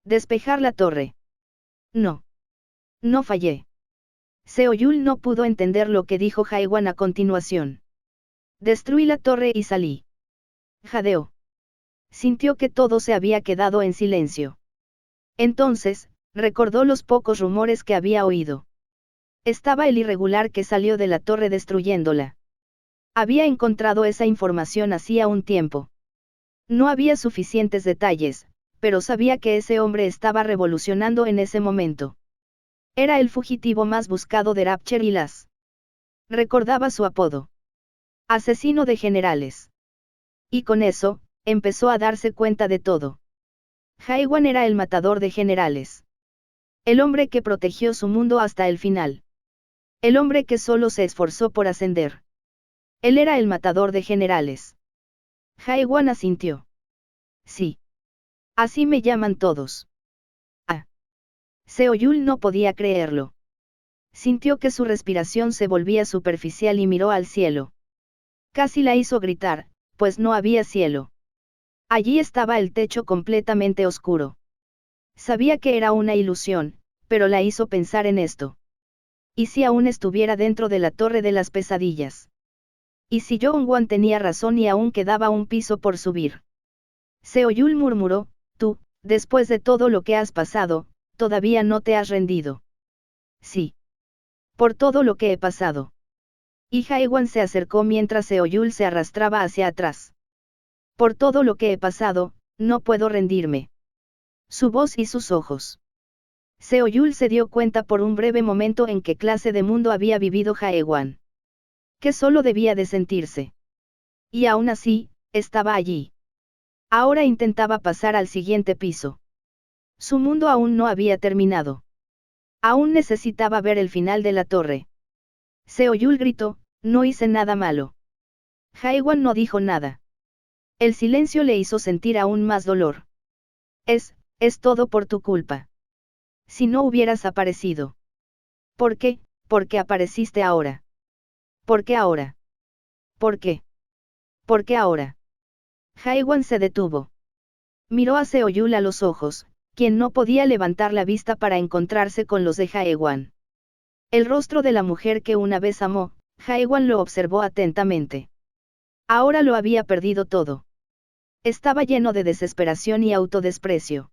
Speaker 1: Despejar la torre. No. No fallé. Seoyul no pudo entender lo que dijo Jaewan a continuación. Destruí la torre y salí. Jadeó. Sintió que todo se había quedado en silencio. Entonces, recordó los pocos rumores que había oído. Estaba el irregular que salió de la torre destruyéndola. Había encontrado esa información hacía un tiempo. No había suficientes detalles, pero sabía que ese hombre estaba revolucionando en ese momento. Era el fugitivo más buscado de Rapture y las. Recordaba su apodo. Asesino de generales. Y con eso, empezó a darse cuenta de todo. Jaewan era el matador de generales. El hombre que protegió su mundo hasta el final. El hombre que solo se esforzó por ascender. Él era el matador de generales. Jaewan asintió. Sí. Así me llaman todos. Ah. Seoyul no podía creerlo. Sintió que su respiración se volvía superficial y miró al cielo. Casi la hizo gritar, pues no había cielo. Allí estaba el techo completamente oscuro. Sabía que era una ilusión, pero la hizo pensar en esto. ¿Y si aún estuviera dentro de la torre de las pesadillas? ¿Y si Jongwan tenía razón y aún quedaba un piso por subir? Seoyul murmuró, tú, después de todo lo que has pasado, todavía no te has rendido. Sí. Por todo lo que he pasado. Y Jaewan se acercó mientras Seoyul se arrastraba hacia atrás. Por todo lo que he pasado, no puedo rendirme. Su voz y sus ojos. Seoyul se dio cuenta por un breve momento en qué clase de mundo había vivido Jaewan. Que solo debía de sentirse. Y aún así, estaba allí. Ahora intentaba pasar al siguiente piso. Su mundo aún no había terminado. Aún necesitaba ver el final de la torre. Seoyul gritó, no hice nada malo. Jaewan no dijo nada. El silencio le hizo sentir aún más dolor. Es todo por tu culpa. Si no hubieras aparecido. ¿Por qué? ¿Por qué apareciste ahora? ¿Por qué ahora? ¿Por qué? ¿Por qué ahora? Jaewan se detuvo. Miró a Seoyul a los ojos, quien no podía levantar la vista para encontrarse con los de Jaewan. El rostro de la mujer que una vez amó, Jaewan lo observó atentamente. Ahora lo había perdido todo. Estaba lleno de desesperación y autodesprecio.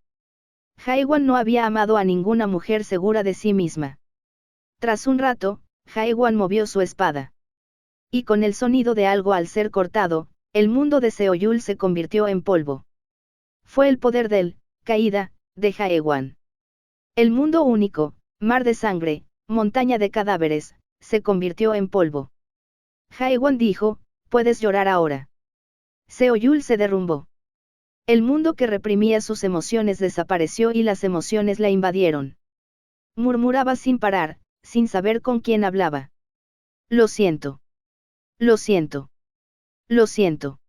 Speaker 1: Jaewan no había amado a ninguna mujer segura de sí misma. Tras un rato, Jaewan movió su espada. Y con el sonido de algo al ser cortado, el mundo de Seoyul se convirtió en polvo. Fue el poder del, caída, de Jaewan. El mundo único, mar de sangre, montaña de cadáveres, se convirtió en polvo. Jaewan dijo, puedes llorar ahora. Seoyul se derrumbó. El mundo que reprimía sus emociones desapareció y las emociones la invadieron. Murmuraba sin parar, sin saber con quién hablaba. Lo siento. Lo siento. Lo siento.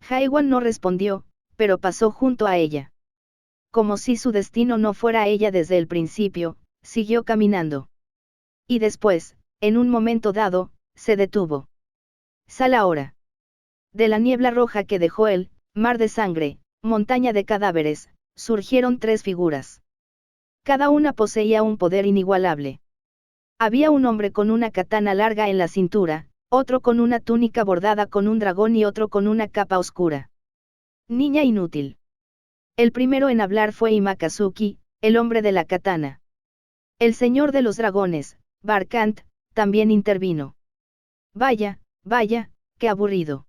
Speaker 1: Haiwan no respondió, pero pasó junto a ella. Como si su destino no fuera ella desde el principio, siguió caminando. Y después, en un momento dado, se detuvo. Sal ahora. De la niebla roja que dejó el mar de sangre, montaña de cadáveres, surgieron tres figuras. Cada una poseía un poder inigualable. Había un hombre con una katana larga en la cintura, otro con una túnica bordada con un dragón y otro con una capa oscura. Niña inútil. El primero en hablar fue Imakazuki, el hombre de la katana. El señor de los dragones, Barkant, también intervino. Vaya, vaya, qué aburrido.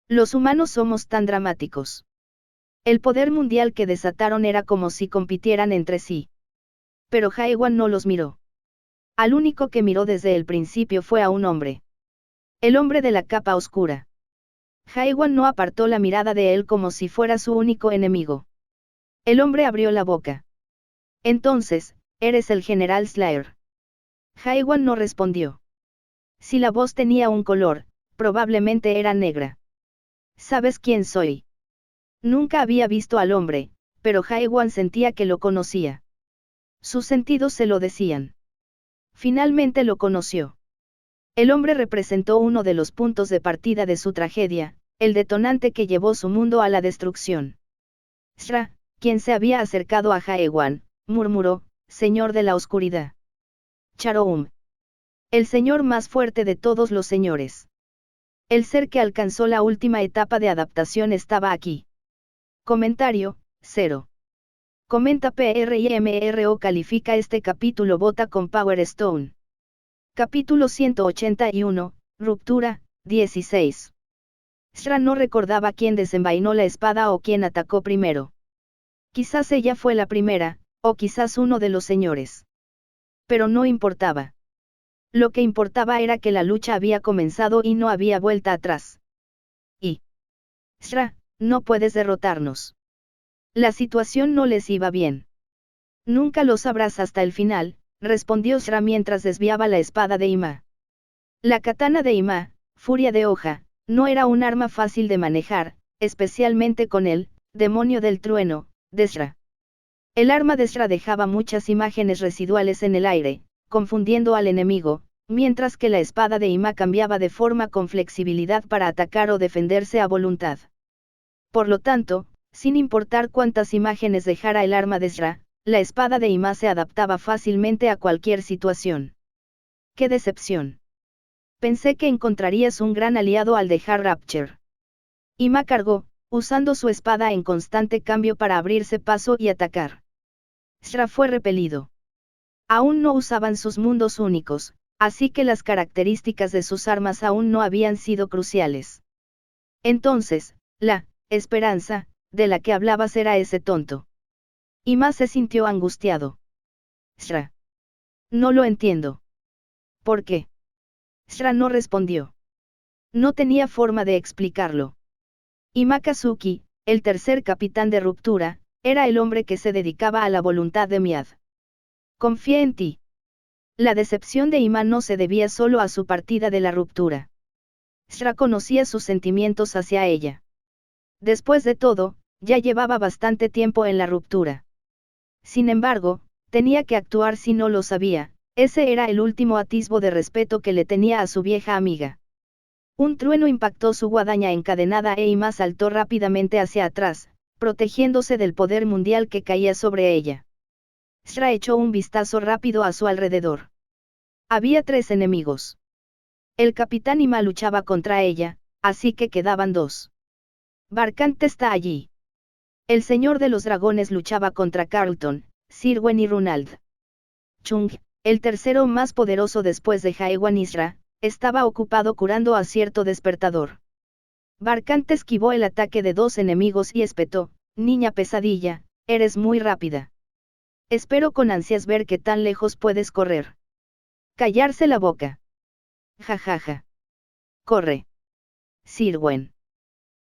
Speaker 1: Los humanos somos tan dramáticos. El poder mundial que desataron era como si compitieran entre sí. Pero Haiwan no los miró. Al único que miró desde el principio fue a un hombre. El hombre de la capa oscura. Haiwan no apartó la mirada de él como si fuera su único enemigo. El hombre abrió la boca. Entonces, eres el general Slayer. Haiwan no respondió. Si la voz tenía un color, probablemente era negra. ¿Sabes quién soy? Nunca había visto al hombre, pero Haiwan sentía que lo conocía. Sus sentidos se lo decían. Finalmente lo conoció. El hombre representó uno de los puntos de partida de su tragedia, el detonante que llevó su mundo a la destrucción. Shra, quien se había acercado a Haiwan, murmuró, Señor de la Oscuridad. Charoum. El señor más fuerte de todos los señores. El ser que alcanzó la última etapa de adaptación estaba aquí. Comentario, 0. Comenta PRIMRO califica este capítulo vota con Power Stone. Capítulo 181, Ruptura, 16. Shra no recordaba quién desenvainó la espada o quién atacó primero. Quizás ella fue la primera, o quizás uno de los señores. Pero no importaba. Lo que importaba era que la lucha había comenzado y no había vuelta atrás. Y Shra, no puedes derrotarnos. La situación no les iba bien. Nunca lo sabrás hasta el final, respondió Shra mientras desviaba la espada de Ima. La katana de Ima, furia de hoja, no era un arma fácil de manejar, especialmente con el demonio del trueno de Shra. El arma de Shra dejaba muchas imágenes residuales en el aire, confundiendo al enemigo, mientras que la espada de Ima cambiaba de forma con flexibilidad para atacar o defenderse a voluntad. Por lo tanto, sin importar cuántas imágenes dejara el arma de Shra, la espada de Ima se adaptaba fácilmente a cualquier situación. ¡Qué decepción! Pensé que encontrarías un gran aliado al dejar Rapture. Ima cargó, usando su espada en constante cambio para abrirse paso y atacar. Shra fue repelido. Aún no usaban sus mundos únicos, así que las características de sus armas aún no habían sido cruciales. Entonces, la esperanza, de la que hablabas era ese tonto. Ima se sintió angustiado. Shra. No lo entiendo. ¿Por qué? Shra no respondió. No tenía forma de explicarlo. Imakazuki, el tercer capitán de Ruptura, era el hombre que se dedicaba a la voluntad de Miad. Confié en ti. La decepción de Ima no se debía solo a su partida de la Ruptura. Shra conocía sus sentimientos hacia ella. Después de todo, ya llevaba bastante tiempo en la Ruptura. Sin embargo, tenía que actuar si no lo sabía, ese era el último atisbo de respeto que le tenía a su vieja amiga. Un trueno impactó su guadaña encadenada e Ima saltó rápidamente hacia atrás, protegiéndose del poder mundial que caía sobre ella. Shra echó un vistazo rápido a su alrededor. Había 3 enemigos. El capitán Ima luchaba contra ella, así que quedaban 2. Barkant está allí. El señor de los dragones luchaba contra Carlton, Sirwen y Runald. Chung, el tercero más poderoso después de Haiwan y Shra, estaba ocupado curando a cierto despertador. Barkant esquivó el ataque de 2 enemigos y espetó, niña pesadilla, eres muy rápida. Espero con ansias ver qué tan lejos puedes correr. Callarse la boca. Jajaja. Corre. Sirwen.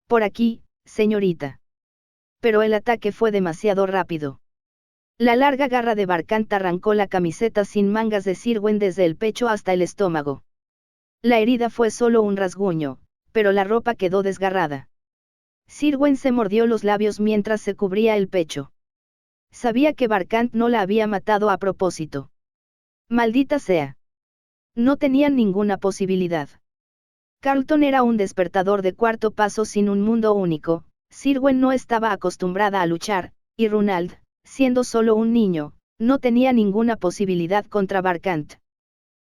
Speaker 1: Por aquí, señorita. pero el ataque fue demasiado rápido. La larga garra de Barkant arrancó la camiseta sin mangas de Sirwen desde el pecho hasta el estómago. La herida fue solo un rasguño, pero la ropa quedó desgarrada. Sirwen se mordió los labios mientras se cubría el pecho. Sabía que Barkant no la había matado a propósito. Maldita sea. No tenían ninguna posibilidad. Carlton era un despertador de cuarto paso sin un mundo único, Sirwen no estaba acostumbrada a luchar, y Runald, siendo solo un niño, no tenía ninguna posibilidad contra Barkant.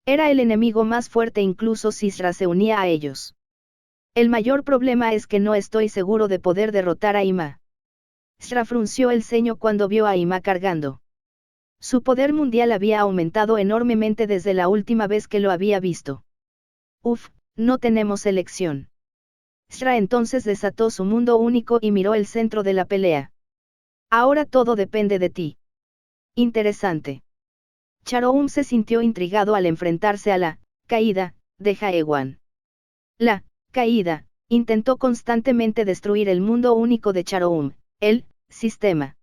Speaker 1: Era el enemigo más fuerte incluso si Sra se unía a ellos. El mayor problema es que no estoy seguro de poder derrotar a Ima. Sra frunció el ceño cuando vio a Ima cargando. Su poder mundial había aumentado enormemente desde la última vez que lo había visto. Uf, no tenemos elección. Sra entonces desató su mundo único y miró el centro de la pelea. Ahora todo depende de ti. Interesante. Charoum se sintió intrigado al enfrentarse a la caída de Jaewan. La caída intentó constantemente destruir el mundo único de Charoum, el sistema.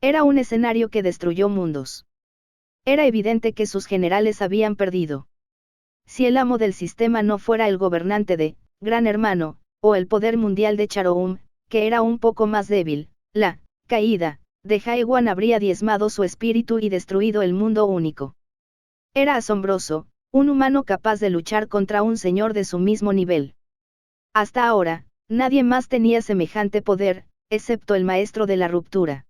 Speaker 1: Era un escenario que destruyó mundos. Era evidente que sus generales habían perdido. Si el amo del sistema no fuera el gobernante de Gran Hermano, o el poder mundial de Charoum, que era un poco más débil, la caída de Jaewan habría diezmado su espíritu y destruido el mundo único. Era asombroso, un humano capaz de luchar contra un señor de su mismo nivel. Hasta ahora, nadie más tenía semejante poder, excepto el maestro de la ruptura.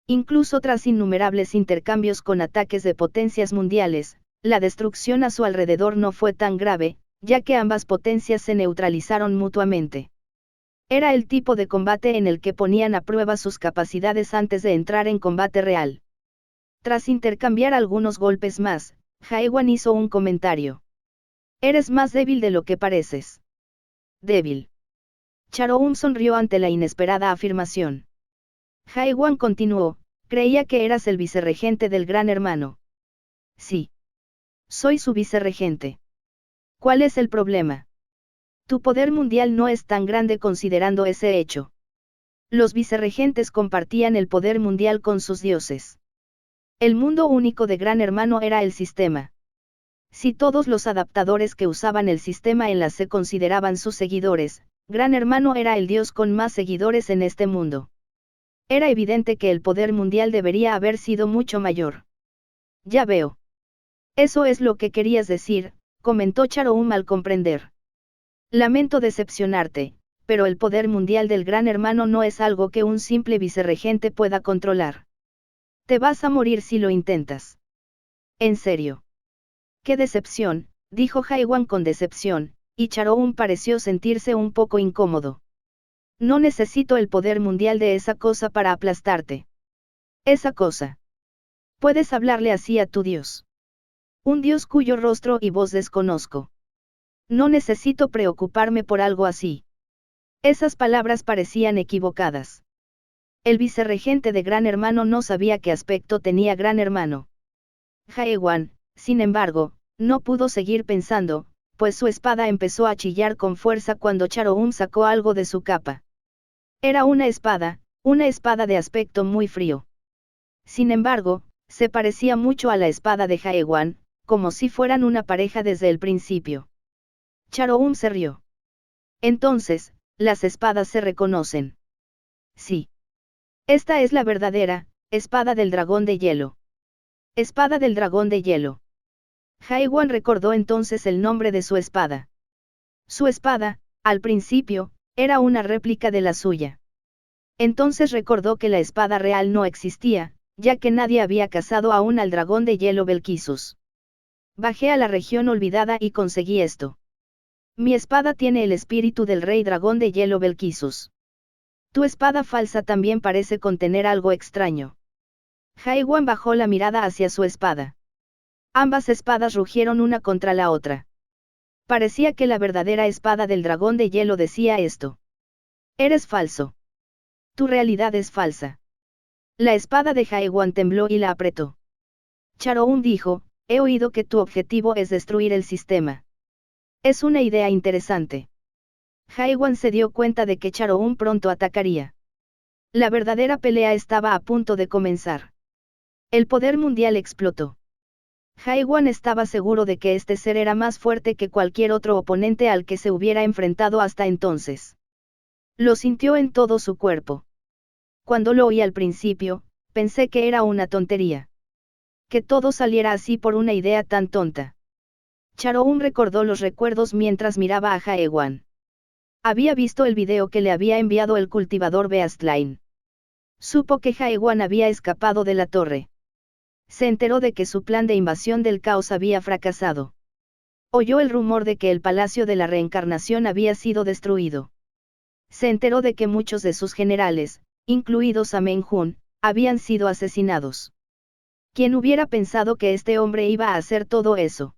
Speaker 1: Incluso tras innumerables intercambios con ataques de potencias mundiales, la destrucción a su alrededor no fue tan grave, ya que ambas potencias se neutralizaron mutuamente. Era el tipo de combate en el que ponían a prueba sus capacidades antes de entrar en combate real. Tras intercambiar algunos golpes más, Jaewan hizo un comentario. Eres más débil de lo que pareces. Débil. Charoum sonrió ante la inesperada afirmación. Jaewan continuó, creía que eras el vicerregente del Gran Hermano. Sí. Soy su vicerregente. ¿Cuál es el problema? Tu poder mundial no es tan grande considerando ese hecho. Los vicerregentes compartían el poder mundial con sus dioses. El mundo único de Gran Hermano era el sistema. Si todos los adaptadores que usaban el sistema en la se consideraban sus seguidores, Gran Hermano era el dios con más seguidores en este mundo. Era evidente que el poder mundial debería haber sido mucho mayor. Ya veo. Eso es lo que querías decir, comentó Charoum al comprender. Lamento decepcionarte, pero el poder mundial del Gran Hermano no es algo que un simple vicerregente pueda controlar. Te vas a morir si lo intentas. ¿En serio? ¡Qué decepción!, dijo Jaewan con decepción, y Charoum pareció sentirse un poco incómodo. No necesito el poder mundial de esa cosa para aplastarte. Esa cosa. Puedes hablarle así a tu dios. Un dios cuyo rostro y voz desconozco. No necesito preocuparme por algo así. Esas palabras parecían equivocadas. El vicerregente de Gran Hermano no sabía qué aspecto tenía Gran Hermano. Jaewan, sin embargo, no pudo seguir pensando, pues su espada empezó a chillar con fuerza cuando Charoum sacó algo de su capa. Era una espada de aspecto muy frío. Sin embargo, se parecía mucho a la espada de Jaewan, como si fueran una pareja desde el principio. Charoum se rió. Entonces, las espadas se reconocen. Sí. Esta es la verdadera espada del dragón de hielo. Espada del dragón de hielo. Jaewan recordó entonces el nombre de su espada. Su espada, al principio, era una réplica de la suya. Entonces recordó que la espada real no existía, ya que nadie había cazado aún al dragón de hielo Belquisus. Bajé a la región olvidada y conseguí esto. Mi espada tiene el espíritu del rey dragón de hielo Belquisus. Tu espada falsa también parece contener algo extraño. Jaewan bajó la mirada hacia su espada. Ambas espadas rugieron una contra la otra. Parecía que la verdadera espada del dragón de hielo decía esto. Eres falso. Tu realidad es falsa. La espada de Jaewan tembló y la apretó. Charoum dijo, he oído que tu objetivo es destruir el sistema. Es una idea interesante. Jaewan se dio cuenta de que Charoum pronto atacaría. La verdadera pelea estaba a punto de comenzar. El poder mundial explotó. Haiwan estaba seguro de que este ser era más fuerte que cualquier otro oponente al que se hubiera enfrentado hasta entonces. Lo sintió en todo su cuerpo. Cuando lo oí al principio, pensé que era una tontería. Que todo saliera así por una idea tan tonta. Charoun recordó los recuerdos mientras miraba a Haiwan. Había visto el video que le había enviado el cultivador Beastline. Supo que Haiwan había escapado de la torre. Se enteró de que su plan de invasión del caos había fracasado. Oyó el rumor de que el Palacio de la Reencarnación había sido destruido. Se enteró de que muchos de sus generales, incluidos Amenhun, habían sido asesinados. ¿Quién hubiera pensado que este hombre iba a hacer todo eso?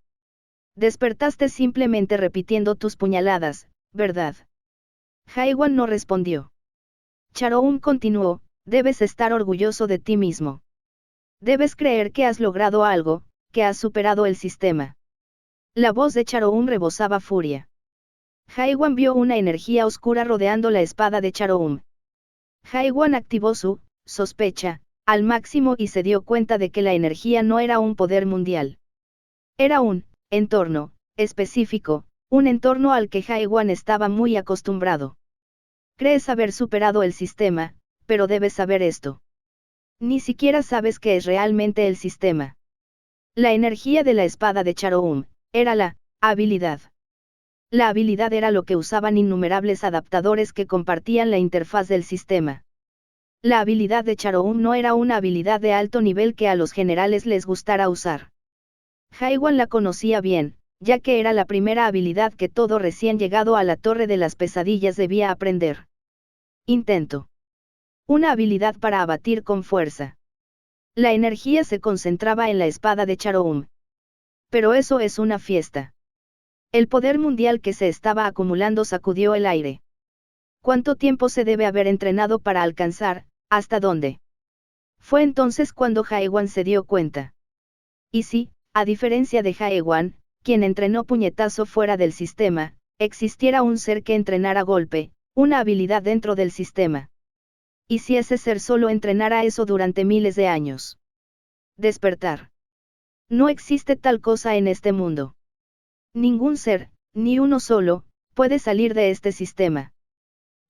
Speaker 1: Despertaste simplemente repitiendo tus puñaladas, ¿verdad? Haiwan no respondió. Charoun continuó, debes estar orgulloso de ti mismo. Debes creer que has logrado algo, que has superado el sistema. La voz de Charoun rebosaba furia. Haiwan vio una energía oscura rodeando la espada de Charoun. Haiwan activó su sospecha al máximo y se dio cuenta de que la energía no era un poder mundial. Era un entorno específico, un entorno al que Haiwan estaba muy acostumbrado. Crees haber superado el sistema, pero debes saber esto. Ni siquiera sabes qué es realmente el sistema. La energía de la espada de Charoun era la habilidad. La habilidad era lo que usaban innumerables adaptadores que compartían la interfaz del sistema. La habilidad de Charoun no era una habilidad de alto nivel que a los generales les gustara usar. Haiwan la conocía bien, ya que era la primera habilidad que todo recién llegado a la Torre de las Pesadillas debía aprender. Intento. Una habilidad para abatir con fuerza. La energía se concentraba en la espada de Charoun. Pero eso es una fiesta. El poder mundial que se estaba acumulando sacudió el aire. ¿Cuánto tiempo se debe haber entrenado para alcanzar, hasta dónde? Fue entonces cuando Haiwan se dio cuenta. Y sí, a diferencia de Haiwan, quien entrenó puñetazo fuera del sistema, existiera un ser que entrenara golpe, una habilidad dentro del sistema. ¿Y si ese ser solo entrenara eso durante miles de años? Despertar. No existe tal cosa en este mundo. Ningún ser, ni uno solo, puede salir de este sistema.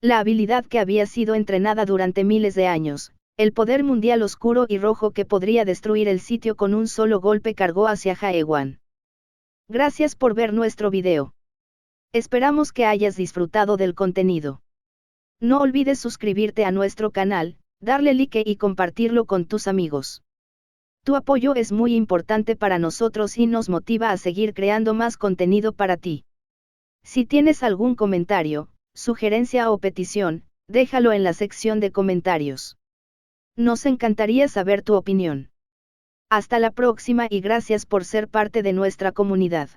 Speaker 1: La habilidad que había sido entrenada durante miles de años, el poder mundial oscuro y rojo que podría destruir el sitio con un solo golpe cargó hacia Haiwan. Gracias por ver nuestro video. Esperamos que hayas disfrutado del contenido. No olvides suscribirte a nuestro canal, darle like y compartirlo con tus amigos. Tu apoyo es muy importante para nosotros y nos motiva a seguir creando más contenido para ti. Si tienes algún comentario, sugerencia o petición, déjalo en la sección de comentarios. Nos encantaría saber tu opinión. Hasta la próxima y gracias por ser parte de nuestra comunidad.